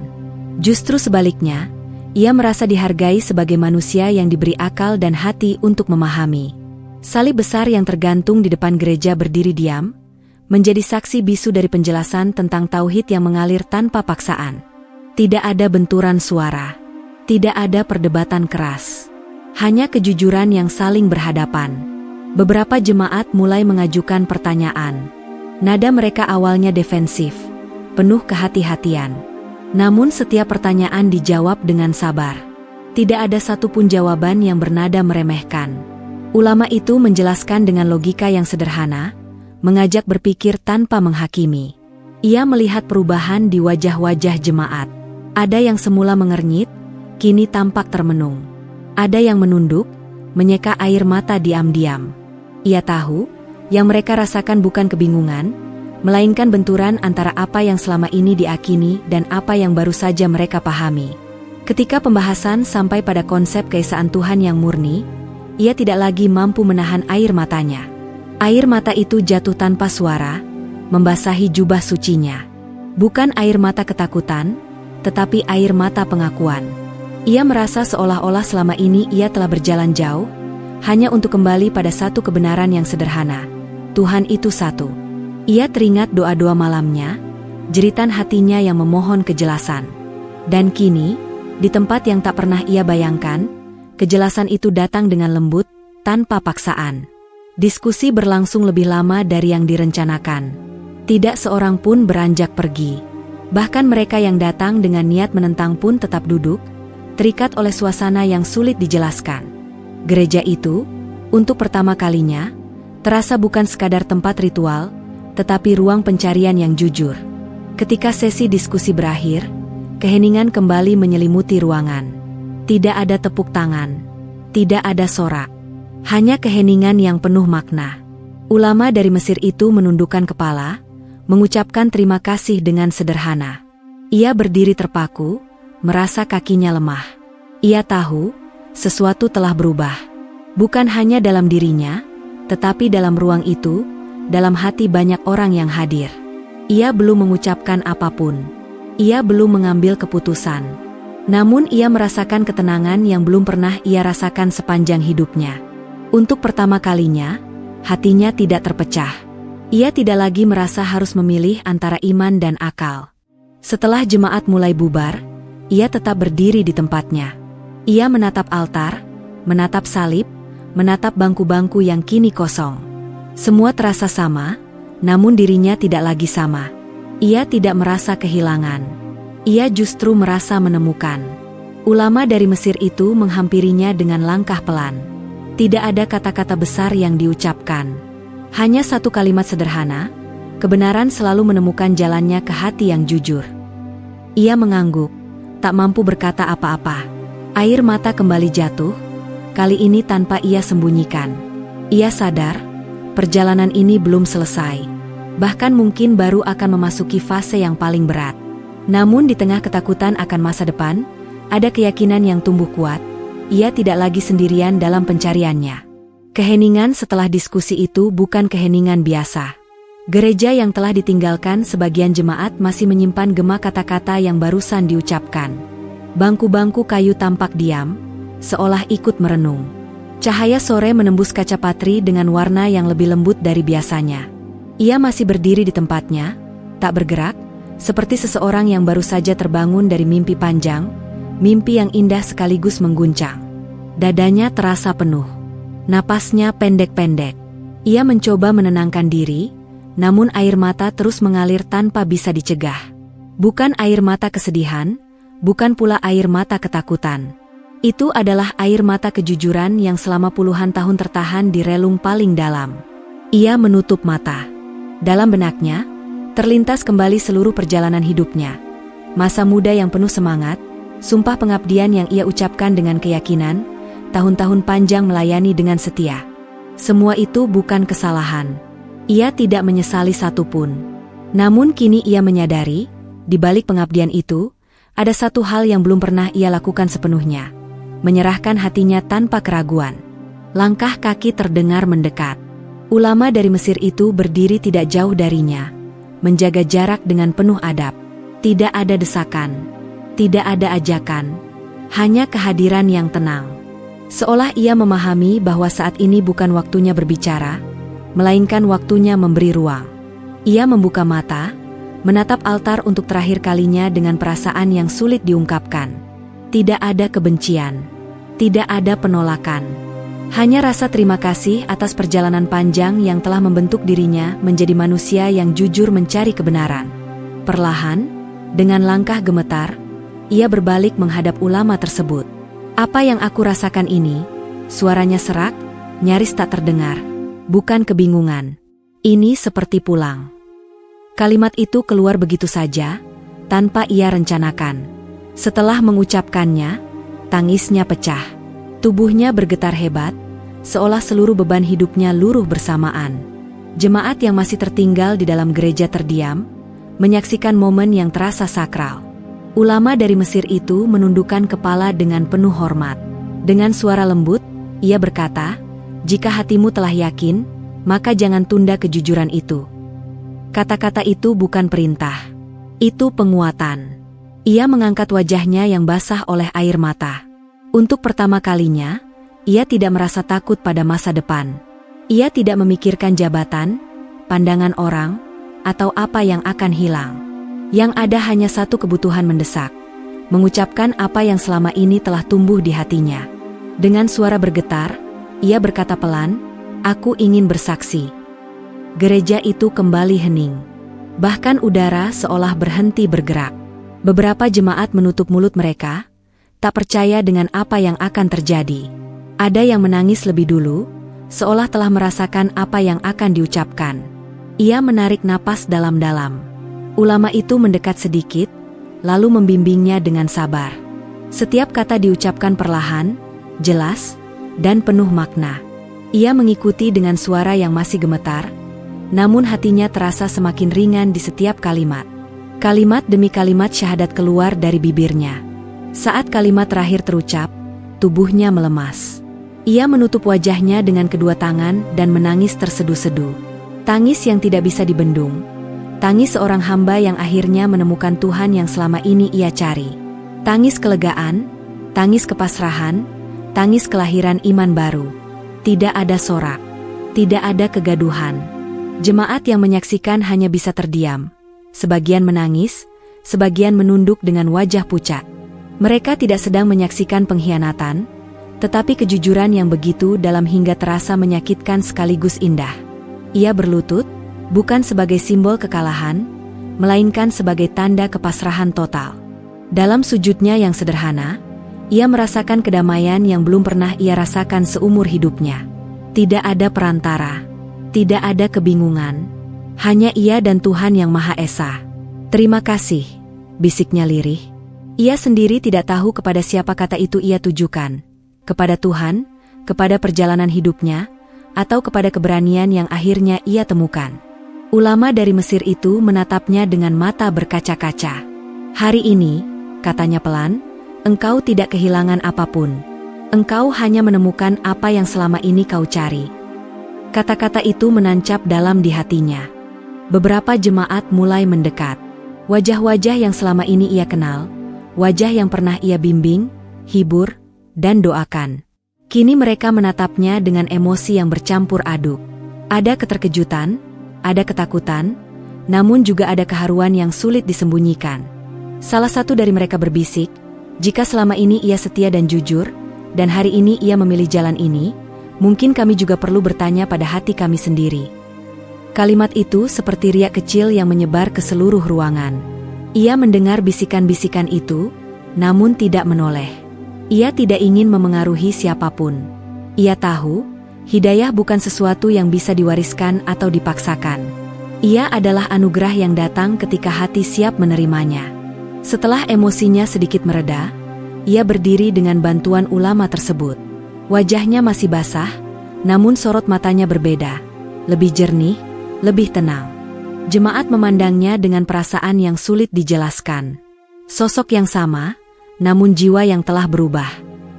Justru sebaliknya, ia merasa dihargai sebagai manusia yang diberi akal dan hati untuk memahami. Salib besar yang tergantung di depan gereja berdiri diam, menjadi saksi bisu dari penjelasan tentang tauhid yang mengalir tanpa paksaan. Tidak ada benturan suara. Tidak ada perdebatan keras. Hanya kejujuran yang saling berhadapan. Beberapa jemaat mulai mengajukan pertanyaan. Nada mereka awalnya defensif, penuh kehati-hatian. Namun setiap pertanyaan dijawab dengan sabar. Tidak ada satupun jawaban yang bernada meremehkan. Ulama itu menjelaskan dengan logika yang sederhana, mengajak berpikir tanpa menghakimi. Ia melihat perubahan di wajah-wajah jemaat. Ada yang semula mengernyit, kini tampak termenung. Ada yang menunduk, menyeka air mata diam-diam. Ia tahu, yang mereka rasakan bukan kebingungan, melainkan benturan antara apa yang selama ini diakini dan apa yang baru saja mereka pahami. Ketika pembahasan sampai pada konsep keesaan Tuhan yang murni, ia tidak lagi mampu menahan air matanya. Air mata itu jatuh tanpa suara, membasahi jubah sucinya. Bukan air mata ketakutan, tetapi air mata pengakuan. Ia merasa seolah-olah selama ini ia telah berjalan jauh, hanya untuk kembali pada satu kebenaran yang sederhana. Tuhan itu satu. Ia teringat doa-doa malamnya, jeritan hatinya yang memohon kejelasan. Dan kini, di tempat yang tak pernah ia bayangkan, kejelasan itu datang dengan lembut, tanpa paksaan. Diskusi berlangsung lebih lama dari yang direncanakan. Tidak seorang pun beranjak pergi. Bahkan mereka yang datang dengan niat menentang pun tetap duduk, terikat oleh suasana yang sulit dijelaskan. Gereja itu, untuk pertama kalinya, terasa bukan sekadar tempat ritual, tetapi ruang pencarian yang jujur. Ketika sesi diskusi berakhir, keheningan kembali menyelimuti ruangan. Tidak ada tepuk tangan, tidak ada sorak, hanya keheningan yang penuh makna. Ulama dari Mesir itu menundukkan kepala, mengucapkan terima kasih dengan sederhana. Ia berdiri terpaku, merasa kakinya lemah. Ia tahu, sesuatu telah berubah. Bukan hanya dalam dirinya, tetapi dalam ruang itu, dalam hati banyak orang yang hadir. Ia belum mengucapkan apapun. Ia belum mengambil keputusan. Namun ia merasakan ketenangan yang belum pernah ia rasakan sepanjang hidupnya. Untuk pertama kalinya, hatinya tidak terpecah. Ia tidak lagi merasa harus memilih antara iman dan akal. Setelah jemaat mulai bubar, ia tetap berdiri di tempatnya. Ia menatap altar, menatap salib, menatap bangku-bangku yang kini kosong. Semua terasa sama, namun dirinya tidak lagi sama. Ia tidak merasa kehilangan. Ia justru merasa menemukan. Ulama dari Mesir itu menghampirinya dengan langkah pelan. Tidak ada kata-kata besar yang diucapkan. Hanya satu kalimat sederhana, kebenaran selalu menemukan jalannya ke hati yang jujur. Ia mengangguk, tak mampu berkata apa-apa. Air mata kembali jatuh, kali ini tanpa ia sembunyikan. Ia sadar, perjalanan ini belum selesai. Bahkan mungkin baru akan memasuki fase yang paling berat. Namun di tengah ketakutan akan masa depan, ada keyakinan yang tumbuh kuat. Ia tidak lagi sendirian dalam pencariannya. Keheningan setelah diskusi itu bukan keheningan biasa. Gereja yang telah ditinggalkan sebagian jemaat masih menyimpan gema kata-kata yang barusan diucapkan. Bangku-bangku kayu tampak diam, seolah ikut merenung. Cahaya sore menembus kaca patri dengan warna yang lebih lembut dari biasanya. Ia masih berdiri di tempatnya, tak bergerak, seperti seseorang yang baru saja terbangun dari mimpi panjang, mimpi yang indah sekaligus mengguncang. Dadanya terasa penuh. Napasnya pendek-pendek. Ia mencoba menenangkan diri, namun air mata terus mengalir tanpa bisa dicegah. Bukan air mata kesedihan, bukan pula air mata ketakutan. Itu adalah air mata kejujuran yang selama puluhan tahun tertahan di relung paling dalam. Ia menutup mata. Dalam benaknya, terlintas kembali seluruh perjalanan hidupnya. Masa muda yang penuh semangat, sumpah pengabdian yang ia ucapkan dengan keyakinan, tahun-tahun panjang melayani dengan setia. Semua itu bukan kesalahan. Ia tidak menyesali satupun. Namun kini ia menyadari, di balik pengabdian itu, ada satu hal yang belum pernah ia lakukan sepenuhnya. Menyerahkan hatinya tanpa keraguan. Langkah kaki terdengar mendekat. Ulama dari Mesir itu berdiri tidak jauh darinya, menjaga jarak dengan penuh adab. Tidak ada desakan, tidak ada ajakan, hanya kehadiran yang tenang. Seolah ia memahami bahwa saat ini bukan waktunya berbicara, melainkan waktunya memberi ruang. Ia membuka mata, menatap altar untuk terakhir kalinya dengan perasaan yang sulit diungkapkan. Tidak ada kebencian, tidak ada penolakan. Hanya rasa terima kasih atas perjalanan panjang yang telah membentuk dirinya menjadi manusia yang jujur mencari kebenaran. Perlahan, dengan langkah gemetar, ia berbalik menghadap ulama tersebut. "Apa yang aku rasakan ini?" Suaranya serak, nyaris tak terdengar. Bukan kebingungan. Ini seperti pulang. Kalimat itu keluar begitu saja, tanpa ia rencanakan. Setelah mengucapkannya, tangisnya pecah. Tubuhnya bergetar hebat, seolah seluruh beban hidupnya luruh bersamaan. Jemaat yang masih tertinggal di dalam gereja terdiam, menyaksikan momen yang terasa sakral. Ulama dari Mesir itu menundukkan kepala dengan penuh hormat. Dengan suara lembut, ia berkata, "Jika hatimu telah yakin, maka jangan tunda kejujuran itu." Kata-kata itu bukan perintah. Itu penguatan. Ia mengangkat wajahnya yang basah oleh air mata. Untuk pertama kalinya, ia tidak merasa takut pada masa depan. Ia tidak memikirkan jabatan, pandangan orang, atau apa yang akan hilang. Yang ada hanya satu kebutuhan mendesak, mengucapkan apa yang selama ini telah tumbuh di hatinya. Dengan suara bergetar, ia berkata pelan, "Aku ingin bersaksi." Gereja itu kembali hening. Bahkan udara seolah berhenti bergerak. Beberapa jemaat menutup mulut mereka, tak percaya dengan apa yang akan terjadi. Ada yang menangis lebih dulu, seolah telah merasakan apa yang akan diucapkan. Ia menarik napas dalam-dalam. Ulama itu mendekat sedikit, lalu membimbingnya dengan sabar. Setiap kata diucapkan perlahan, jelas, dan penuh makna. Ia mengikuti dengan suara yang masih gemetar, namun hatinya terasa semakin ringan di setiap kalimat. Kalimat demi kalimat syahadat keluar dari bibirnya. Saat kalimat terakhir terucap, tubuhnya melemas. Ia menutup wajahnya dengan kedua tangan dan menangis terseduh-seduh. Tangis yang tidak bisa dibendung. Tangis seorang hamba yang akhirnya menemukan Tuhan yang selama ini ia cari. Tangis kelegaan, tangis kepasrahan, tangis kelahiran iman baru. Tidak ada sorak, tidak ada kegaduhan. Jemaat yang menyaksikan hanya bisa terdiam. Sebagian menangis, sebagian menunduk dengan wajah pucat. Mereka tidak sedang menyaksikan pengkhianatan, tetapi kejujuran yang begitu dalam hingga terasa menyakitkan sekaligus indah. Ia berlutut, bukan sebagai simbol kekalahan, melainkan sebagai tanda kepasrahan total. Dalam sujudnya yang sederhana, ia merasakan kedamaian yang belum pernah ia rasakan seumur hidupnya. Tidak ada perantara, tidak ada kebingungan, hanya ia dan Tuhan yang Maha Esa. "Terima kasih," bisiknya lirih. Ia sendiri tidak tahu kepada siapa kata itu ia tujukan, kepada Tuhan, kepada perjalanan hidupnya, atau kepada keberanian yang akhirnya ia temukan. Ulama dari Mesir itu menatapnya dengan mata berkaca-kaca. "Hari ini," katanya pelan, "engkau tidak kehilangan apapun. Engkau hanya menemukan apa yang selama ini kau cari." Kata-kata itu menancap dalam di hatinya. Beberapa jemaat mulai mendekat. Wajah-wajah yang selama ini ia kenal, wajah yang pernah ia bimbing, hibur, dan doakan. Kini mereka menatapnya dengan emosi yang bercampur aduk. Ada keterkejutan, ada ketakutan, namun juga ada keharuan yang sulit disembunyikan. Salah satu dari mereka berbisik, "Jika selama ini ia setia dan jujur, dan hari ini ia memilih jalan ini, mungkin kami juga perlu bertanya pada hati kami sendiri." Kalimat itu seperti riak kecil yang menyebar ke seluruh ruangan. Ia mendengar bisikan-bisikan itu, namun tidak menoleh. Ia tidak ingin memengaruhi siapapun. Ia tahu, hidayah bukan sesuatu yang bisa diwariskan atau dipaksakan. Ia adalah anugerah yang datang ketika hati siap menerimanya. Setelah emosinya sedikit mereda, ia berdiri dengan bantuan ulama tersebut. Wajahnya masih basah, namun sorot matanya berbeda, lebih jernih, lebih tenang. Jemaat memandangnya dengan perasaan yang sulit dijelaskan. Sosok yang sama, namun jiwa yang telah berubah.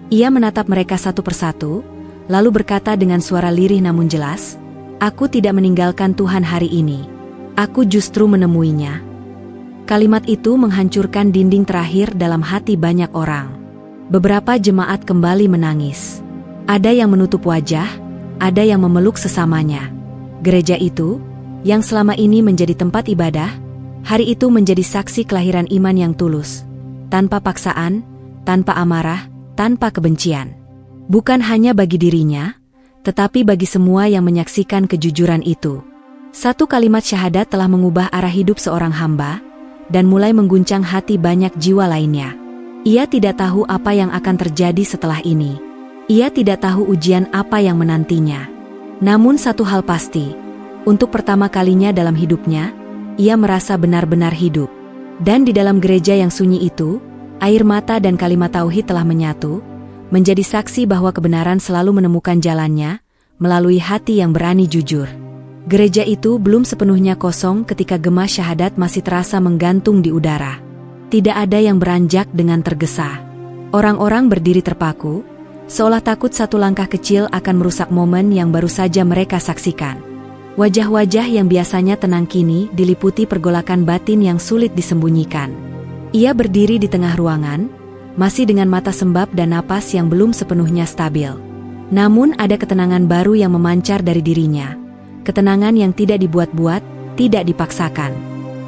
Ia menatap mereka satu persatu, lalu berkata dengan suara lirih namun jelas, "Aku tidak meninggalkan Tuhan hari ini. Aku justru menemuinya." Kalimat itu menghancurkan dinding terakhir dalam hati banyak orang. Beberapa jemaat kembali menangis. Ada yang menutup wajah, ada yang memeluk sesamanya. Gereja itu, yang selama ini menjadi tempat ibadah, hari itu menjadi saksi kelahiran iman yang tulus, tanpa paksaan, tanpa amarah, tanpa kebencian. Bukan hanya bagi dirinya, tetapi bagi semua yang menyaksikan kejujuran itu. Satu kalimat syahadat telah mengubah arah hidup seorang hamba, dan mulai mengguncang hati banyak jiwa lainnya. Ia tidak tahu apa yang akan terjadi setelah ini. Ia tidak tahu ujian apa yang menantinya. Namun satu hal pasti, untuk pertama kalinya dalam hidupnya, ia merasa benar-benar hidup. Dan di dalam gereja yang sunyi itu, air mata dan kalimat tauhid telah menyatu, menjadi saksi bahwa kebenaran selalu menemukan jalannya, melalui hati yang berani jujur. Gereja itu belum sepenuhnya kosong ketika gema syahadat masih terasa menggantung di udara. Tidak ada yang beranjak dengan tergesa. Orang-orang berdiri terpaku, seolah takut satu langkah kecil akan merusak momen yang baru saja mereka saksikan. Wajah-wajah yang biasanya tenang kini diliputi pergolakan batin yang sulit disembunyikan. Ia berdiri di tengah ruangan, masih dengan mata sembab dan napas yang belum sepenuhnya stabil. Namun ada ketenangan baru yang memancar dari dirinya. Ketenangan yang tidak dibuat-buat, tidak dipaksakan.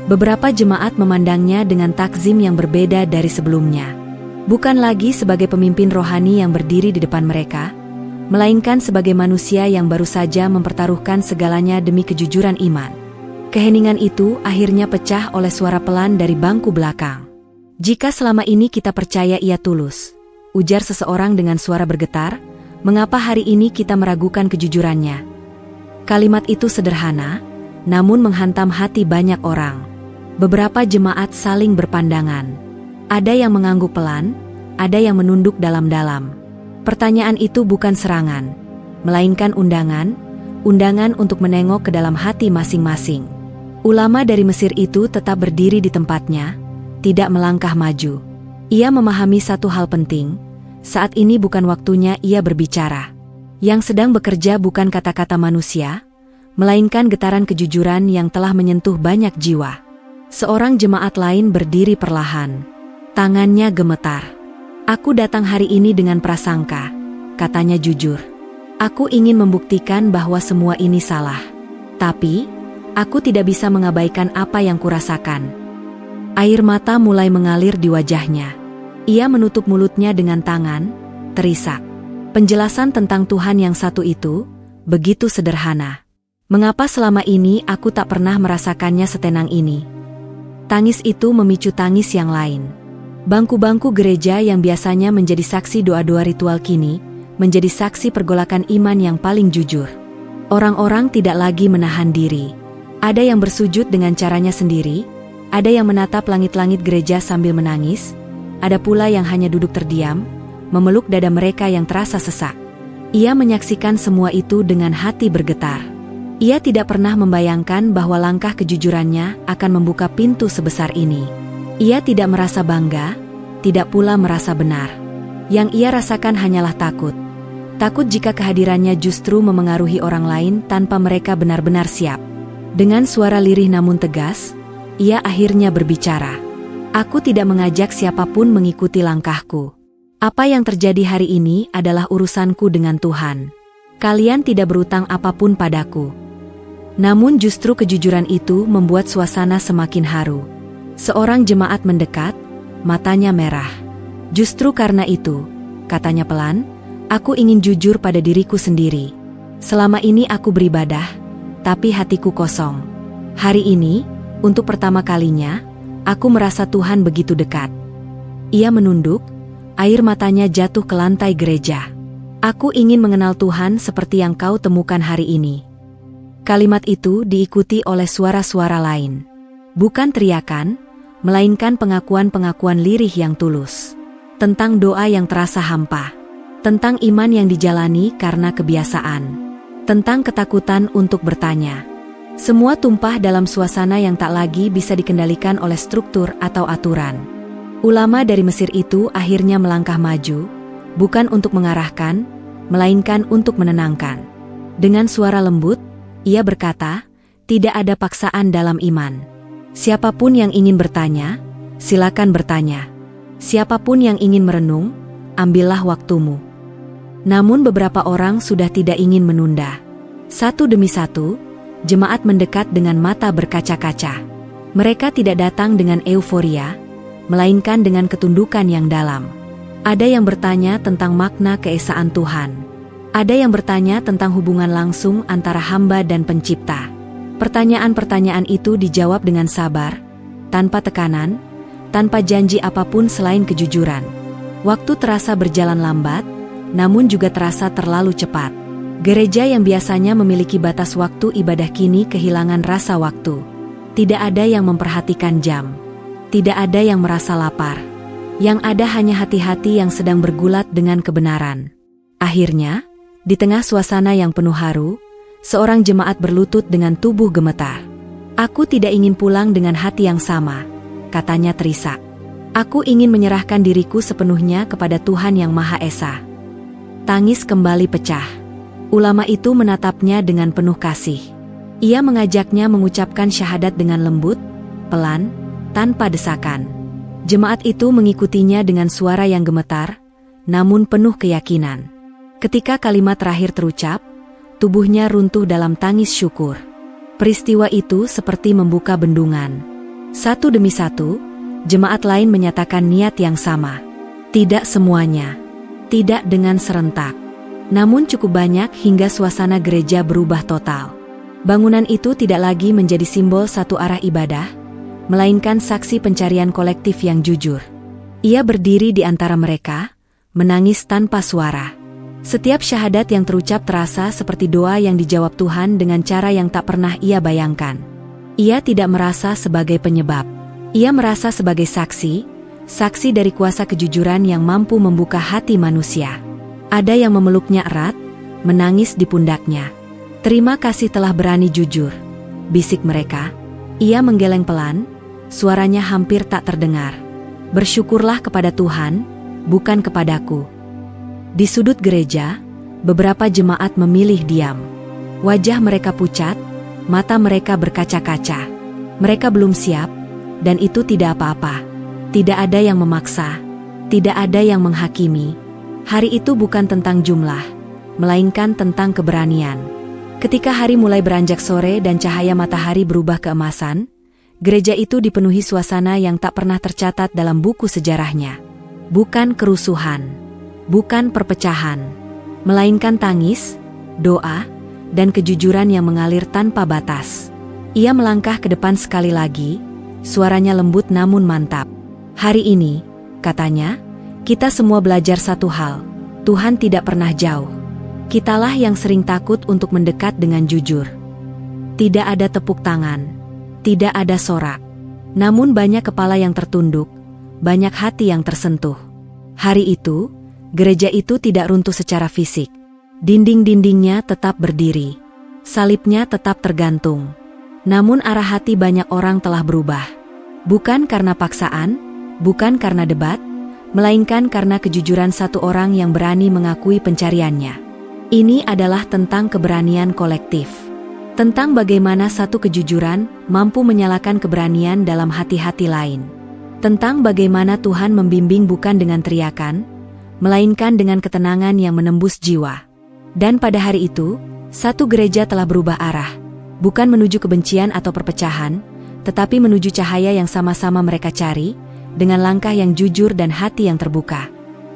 Beberapa jemaat memandangnya dengan takzim yang berbeda dari sebelumnya. Bukan lagi sebagai pemimpin rohani yang berdiri di depan mereka, melainkan sebagai manusia yang baru saja mempertaruhkan segalanya demi kejujuran iman. Keheningan itu akhirnya pecah oleh suara pelan dari bangku belakang. "Jika selama ini kita percaya ia tulus," ujar seseorang dengan suara bergetar, "mengapa hari ini kita meragukan kejujurannya?" Kalimat itu sederhana, namun menghantam hati banyak orang. Beberapa jemaat saling berpandangan. Ada yang mengangguk pelan, ada yang menunduk dalam-dalam. Pertanyaan itu bukan serangan, melainkan undangan untuk menengok ke dalam hati masing-masing. Ulama dari Mesir itu tetap berdiri di tempatnya, tidak melangkah maju. Ia memahami satu hal penting, saat ini bukan waktunya ia berbicara. Yang sedang bekerja bukan kata-kata manusia, melainkan getaran kejujuran yang telah menyentuh banyak jiwa. Seorang jemaat lain berdiri perlahan. Tangannya gemetar. "Aku datang hari ini dengan prasangka," katanya jujur. "Aku ingin membuktikan bahwa semua ini salah. Tapi, aku tidak bisa mengabaikan apa yang kurasakan." Air mata mulai mengalir di wajahnya. Ia menutup mulutnya dengan tangan, terisak. Penjelasan tentang Tuhan yang satu itu, begitu sederhana. "Mengapa selama ini aku tak pernah merasakannya setenang ini?" Tangis itu memicu tangis yang lain. Bangku-bangku gereja yang biasanya menjadi saksi doa-doa ritual kini, menjadi saksi pergolakan iman yang paling jujur. Orang-orang tidak lagi menahan diri. Ada yang bersujud dengan caranya sendiri, ada yang menatap langit-langit gereja sambil menangis, ada pula yang hanya duduk terdiam, memeluk dada mereka yang terasa sesak. Ia menyaksikan semua itu dengan hati bergetar. Ia tidak pernah membayangkan bahwa langkah kejujurannya akan membuka pintu sebesar ini. Ia tidak merasa bangga, tidak pula merasa benar. Yang ia rasakan hanyalah takut. Takut jika kehadirannya justru memengaruhi orang lain tanpa mereka benar-benar siap. Dengan suara lirih namun tegas, ia akhirnya berbicara. "Aku tidak mengajak siapapun mengikuti langkahku. Apa yang terjadi hari ini adalah urusanku dengan Tuhan. Kalian tidak berutang apapun padaku." Namun justru kejujuran itu membuat suasana semakin haru. Seorang jemaat mendekat, matanya merah. "Justru karena itu," katanya pelan, "aku ingin jujur pada diriku sendiri. Selama ini aku beribadah, tapi hatiku kosong. Hari ini, untuk pertama kalinya, aku merasa Tuhan begitu dekat. Ia menunduk, air matanya jatuh ke lantai gereja. Aku ingin mengenal Tuhan seperti yang kau temukan hari ini. Kalimat itu diikuti oleh suara-suara lain. Bukan teriakan, melainkan pengakuan-pengakuan lirih yang tulus. Tentang doa yang terasa hampa. Tentang iman yang dijalani karena kebiasaan. Tentang ketakutan untuk bertanya. Semua tumpah dalam suasana yang tak lagi bisa dikendalikan oleh struktur atau aturan. Ulama dari Mesir itu akhirnya melangkah maju, bukan untuk mengarahkan, melainkan untuk menenangkan. Dengan suara lembut, ia berkata, tidak ada paksaan dalam iman. Siapapun yang ingin bertanya, silakan bertanya. Siapapun yang ingin merenung, ambillah waktumu. Namun beberapa orang sudah tidak ingin menunda. Satu demi satu, jemaat mendekat dengan mata berkaca-kaca. Mereka tidak datang dengan euforia, melainkan dengan ketundukan yang dalam. Ada yang bertanya tentang makna keesaan Tuhan. Ada yang bertanya tentang hubungan langsung antara hamba dan pencipta. Pertanyaan-pertanyaan itu dijawab dengan sabar, tanpa tekanan, tanpa janji apapun selain kejujuran. Waktu terasa berjalan lambat, namun juga terasa terlalu cepat. Gereja yang biasanya memiliki batas waktu ibadah kini kehilangan rasa waktu. Tidak ada yang memperhatikan jam. Tidak ada yang merasa lapar. Yang ada hanya hati-hati yang sedang bergulat dengan kebenaran. Akhirnya, di tengah suasana yang penuh haru, seorang jemaat berlutut dengan tubuh gemetar. Aku tidak ingin pulang dengan hati yang sama, katanya terisak. Aku ingin menyerahkan diriku sepenuhnya kepada Tuhan yang Maha Esa. Tangis kembali pecah. Ulama itu menatapnya dengan penuh kasih. Ia mengajaknya mengucapkan syahadat dengan lembut, pelan, tanpa desakan. Jemaat itu mengikutinya dengan suara yang gemetar, namun penuh keyakinan. Ketika kalimat terakhir terucap, tubuhnya runtuh dalam tangis syukur. Peristiwa itu seperti membuka bendungan. Satu demi satu, jemaat lain menyatakan niat yang sama. Tidak semuanya. Tidak dengan serentak. Namun cukup banyak hingga suasana gereja berubah total. Bangunan itu tidak lagi menjadi simbol satu arah ibadah, melainkan saksi pencarian kolektif yang jujur. Ia berdiri di antara mereka, menangis tanpa suara. Setiap syahadat yang terucap terasa seperti doa yang dijawab Tuhan dengan cara yang tak pernah ia bayangkan. Ia tidak merasa sebagai penyebab. Ia merasa sebagai saksi, saksi dari kuasa kejujuran yang mampu membuka hati manusia. Ada yang memeluknya erat, menangis di pundaknya. Terima kasih telah berani jujur, bisik mereka. Ia menggeleng pelan, suaranya hampir tak terdengar. Bersyukurlah kepada Tuhan, bukan kepadaku. Di sudut gereja, beberapa jemaat memilih diam. Wajah mereka pucat, mata mereka berkaca-kaca. Mereka belum siap, dan itu tidak apa-apa. Tidak ada yang memaksa, tidak ada yang menghakimi. Hari itu bukan tentang jumlah, melainkan tentang keberanian. Ketika hari mulai beranjak sore dan cahaya matahari berubah keemasan, gereja itu dipenuhi suasana yang tak pernah tercatat dalam buku sejarahnya. Bukan kerusuhan, bukan perpecahan, melainkan tangis, doa, dan kejujuran yang mengalir tanpa batas. Ia melangkah ke depan sekali lagi, suaranya lembut namun mantap. Hari ini, katanya, kita semua belajar satu hal, Tuhan tidak pernah jauh. Kitalah yang sering takut untuk mendekat dengan jujur. Tidak ada tepuk tangan, tidak ada sorak. Namun banyak kepala yang tertunduk, banyak hati yang tersentuh. Hari itu, gereja itu tidak runtuh secara fisik. Dinding-dindingnya tetap berdiri. Salibnya tetap tergantung. Namun arah hati banyak orang telah berubah. Bukan karena paksaan, bukan karena debat, melainkan karena kejujuran satu orang yang berani mengakui pencariannya. Ini adalah tentang keberanian kolektif. Tentang bagaimana satu kejujuran mampu menyalakan keberanian dalam hati-hati lain. Tentang bagaimana Tuhan membimbing bukan dengan teriakan, melainkan dengan ketenangan yang menembus jiwa. Dan pada hari itu, satu gereja telah berubah arah. Bukan menuju kebencian atau perpecahan, tetapi menuju cahaya yang sama-sama mereka cari, dengan langkah yang jujur dan hati yang terbuka.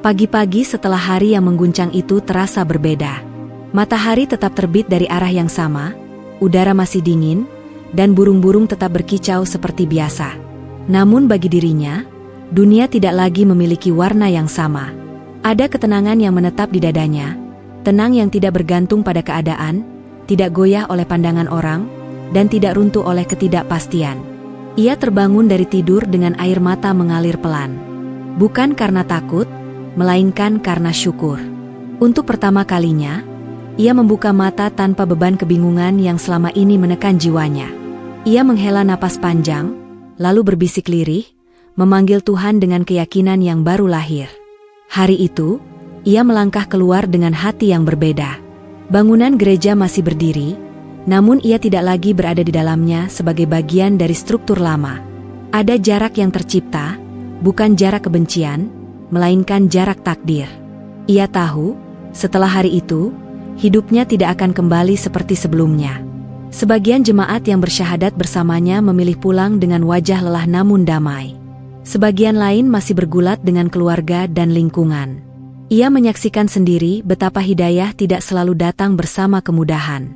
Pagi-pagi setelah hari yang mengguncang itu terasa berbeda. Matahari tetap terbit dari arah yang sama, udara masih dingin, dan burung-burung tetap berkicau seperti biasa. Namun bagi dirinya, Dunia tidak lagi memiliki warna yang sama. Ada ketenangan yang menetap di dadanya, tenang yang tidak bergantung pada keadaan, tidak goyah oleh pandangan orang, dan tidak runtuh oleh ketidakpastian. Ia terbangun dari tidur dengan air mata mengalir pelan. Bukan karena takut, melainkan karena syukur. Untuk pertama kalinya, ia membuka mata tanpa beban kebingungan yang selama ini menekan jiwanya. Ia menghela napas panjang, lalu berbisik lirih, memanggil Tuhan dengan keyakinan yang baru lahir. Hari itu, ia melangkah keluar dengan hati yang berbeda. Bangunan gereja masih berdiri, namun ia tidak lagi berada di dalamnya sebagai bagian dari struktur lama. Ada jarak yang tercipta, bukan jarak kebencian, melainkan jarak takdir. Ia tahu, setelah hari itu, hidupnya tidak akan kembali seperti sebelumnya. Sebagian jemaat yang bersyahadat bersamanya memilih pulang dengan wajah lelah namun damai. Sebagian lain masih bergulat dengan keluarga dan lingkungan. Ia menyaksikan sendiri betapa hidayah tidak selalu datang bersama kemudahan.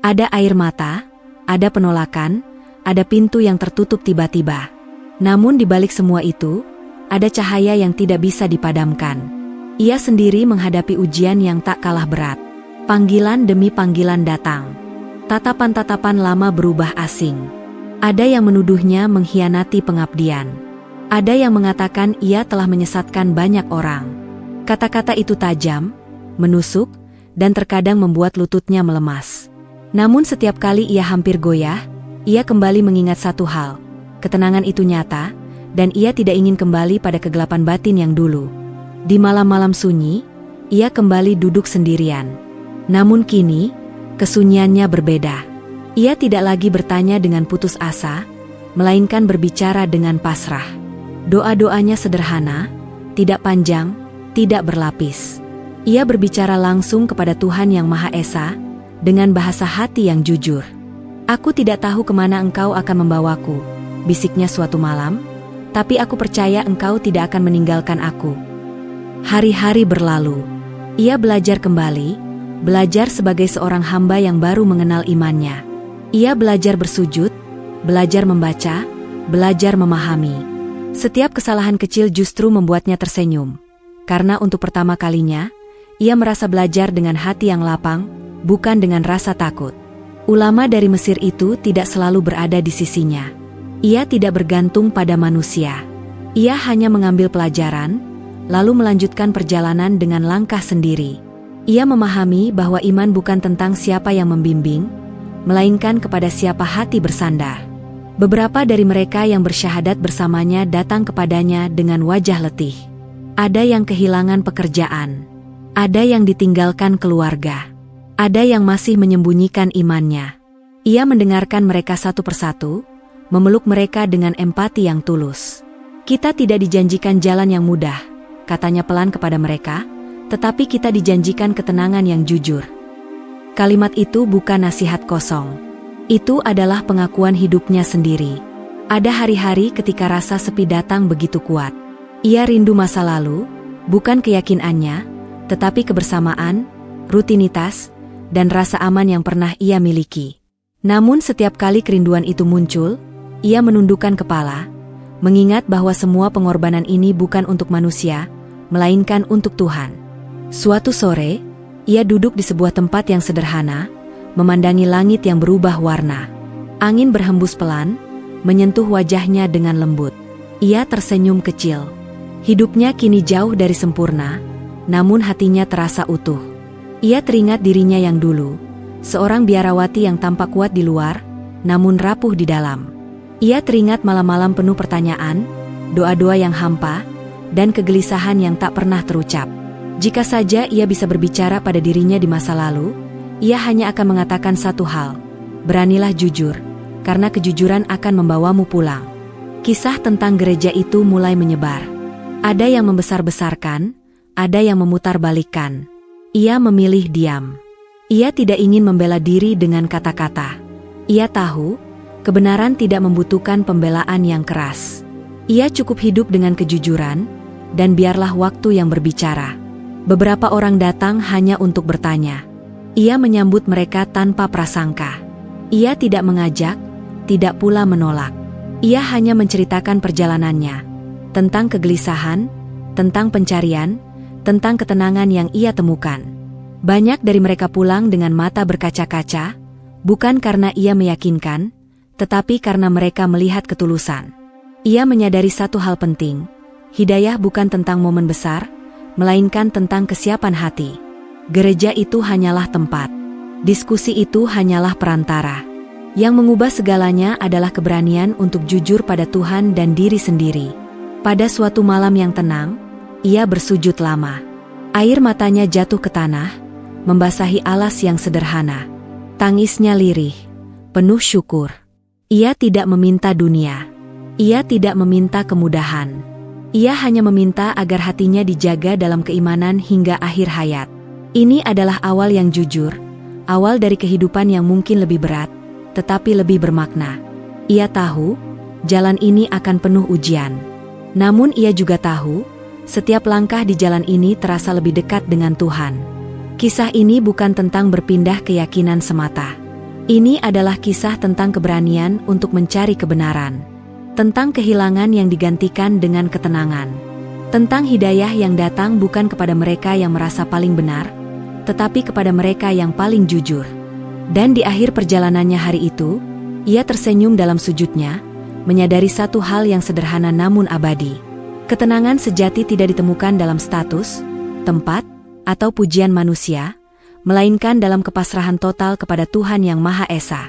Ada air mata, ada penolakan, ada pintu yang tertutup tiba-tiba. Namun di balik semua itu, ada cahaya yang tidak bisa dipadamkan. Ia sendiri menghadapi ujian yang tak kalah berat. Panggilan demi panggilan datang. Tatapan-tatapan lama berubah asing. Ada yang menuduhnya mengkhianati pengabdian. Ada yang mengatakan ia telah menyesatkan banyak orang. Kata-kata itu tajam, menusuk, dan terkadang membuat lututnya melemas. Namun setiap kali ia hampir goyah, ia kembali mengingat satu hal. Ketenangan itu nyata, dan ia tidak ingin kembali pada kegelapan batin yang dulu. Di malam-malam sunyi, ia kembali duduk sendirian. Namun kini, kesunyiannya berbeda. Ia tidak lagi bertanya dengan putus asa, melainkan berbicara dengan pasrah. Doa-doanya sederhana, tidak panjang, tidak berlapis. Ia berbicara langsung kepada Tuhan Yang Maha Esa, dengan bahasa hati yang jujur. "Aku tidak tahu kemana Engkau akan membawaku," bisiknya suatu malam, "tapi aku percaya Engkau tidak akan meninggalkan aku." Hari-hari berlalu. Ia belajar kembali, belajar sebagai seorang hamba yang baru mengenal imannya. Ia belajar bersujud, belajar membaca, belajar memahami. Setiap kesalahan kecil justru membuatnya tersenyum. Karena untuk pertama kalinya, ia merasa belajar dengan hati yang lapang, bukan dengan rasa takut. Ulama dari Mesir itu tidak selalu berada di sisinya. Ia tidak bergantung pada manusia. Ia hanya mengambil pelajaran, lalu melanjutkan perjalanan dengan langkah sendiri. Ia memahami bahwa iman bukan tentang siapa yang membimbing, melainkan kepada siapa hati bersandar. Beberapa dari mereka yang bersyahadat bersamanya datang kepadanya dengan wajah letih. Ada yang kehilangan pekerjaan, ada yang ditinggalkan keluarga, ada yang masih menyembunyikan imannya. Ia mendengarkan mereka satu persatu, memeluk mereka dengan empati yang tulus. "Kita tidak dijanjikan jalan yang mudah," katanya pelan kepada mereka, "tetapi kita dijanjikan ketenangan yang jujur." Kalimat itu bukan nasihat kosong. Itu adalah pengakuan hidupnya sendiri. Ada hari-hari ketika rasa sepi datang begitu kuat. Ia rindu masa lalu, bukan keyakinannya, tetapi kebersamaan, rutinitas, dan rasa aman yang pernah ia miliki. Namun setiap kali kerinduan itu muncul, ia menundukkan kepala, mengingat bahwa semua pengorbanan ini bukan untuk manusia, melainkan untuk Tuhan. Suatu sore, ia duduk di sebuah tempat yang sederhana, memandangi langit yang berubah warna. Angin berhembus pelan, menyentuh wajahnya dengan lembut. Ia tersenyum kecil. Hidupnya kini jauh dari sempurna, namun hatinya terasa utuh. Ia teringat dirinya yang dulu, seorang biarawati yang tampak kuat di luar, namun rapuh di dalam. Ia teringat malam-malam penuh pertanyaan, doa-doa yang hampa, dan kegelisahan yang tak pernah terucap. Jika saja ia bisa berbicara pada dirinya di masa lalu, ia hanya akan mengatakan satu hal, "Beranilah jujur, karena kejujuran akan membawamu pulang." Kisah tentang gereja itu mulai menyebar. Ada yang membesar-besarkan, ada yang memutarbalikkan. Ia memilih diam. Ia tidak ingin membela diri dengan kata-kata. Ia tahu, kebenaran tidak membutuhkan pembelaan yang keras. Ia cukup hidup dengan kejujuran, dan biarlah waktu yang berbicara. Beberapa orang datang hanya untuk bertanya. Ia menyambut mereka tanpa prasangka. Ia tidak mengajak, tidak pula menolak. Ia hanya menceritakan perjalanannya. tentang kegelisahan, tentang pencarian, tentang ketenangan yang ia temukan. Banyak dari mereka pulang dengan mata berkaca-kaca, bukan karena ia meyakinkan, tetapi karena mereka melihat ketulusan. Ia menyadari satu hal penting, hidayah bukan tentang momen besar, melainkan tentang kesiapan hati. Gereja itu hanyalah tempat. Diskusi itu hanyalah perantara. Yang mengubah segalanya adalah keberanian untuk jujur pada Tuhan dan diri sendiri. Pada suatu malam yang tenang, ia bersujud lama. Air matanya jatuh ke tanah, membasahi alas yang sederhana. Tangisnya lirih, penuh syukur. Ia tidak meminta dunia. Ia tidak meminta kemudahan. Ia hanya meminta agar hatinya dijaga dalam keimanan hingga akhir hayat. Ini adalah awal yang jujur, awal dari kehidupan yang mungkin lebih berat, tetapi lebih bermakna. Ia tahu, jalan ini akan penuh ujian. Namun ia juga tahu, setiap langkah di jalan ini terasa lebih dekat dengan Tuhan. Kisah ini bukan tentang berpindah keyakinan semata. Ini adalah kisah tentang keberanian untuk mencari kebenaran. Tentang kehilangan yang digantikan dengan ketenangan. Tentang hidayah yang datang bukan kepada mereka yang merasa paling benar, tetapi kepada mereka yang paling jujur. Dan di akhir perjalanannya hari itu, ia tersenyum dalam sujudnya, menyadari satu hal yang sederhana namun abadi. Ketenangan sejati tidak ditemukan dalam status, tempat, atau pujian manusia, melainkan dalam kepasrahan total kepada Tuhan Yang Maha Esa.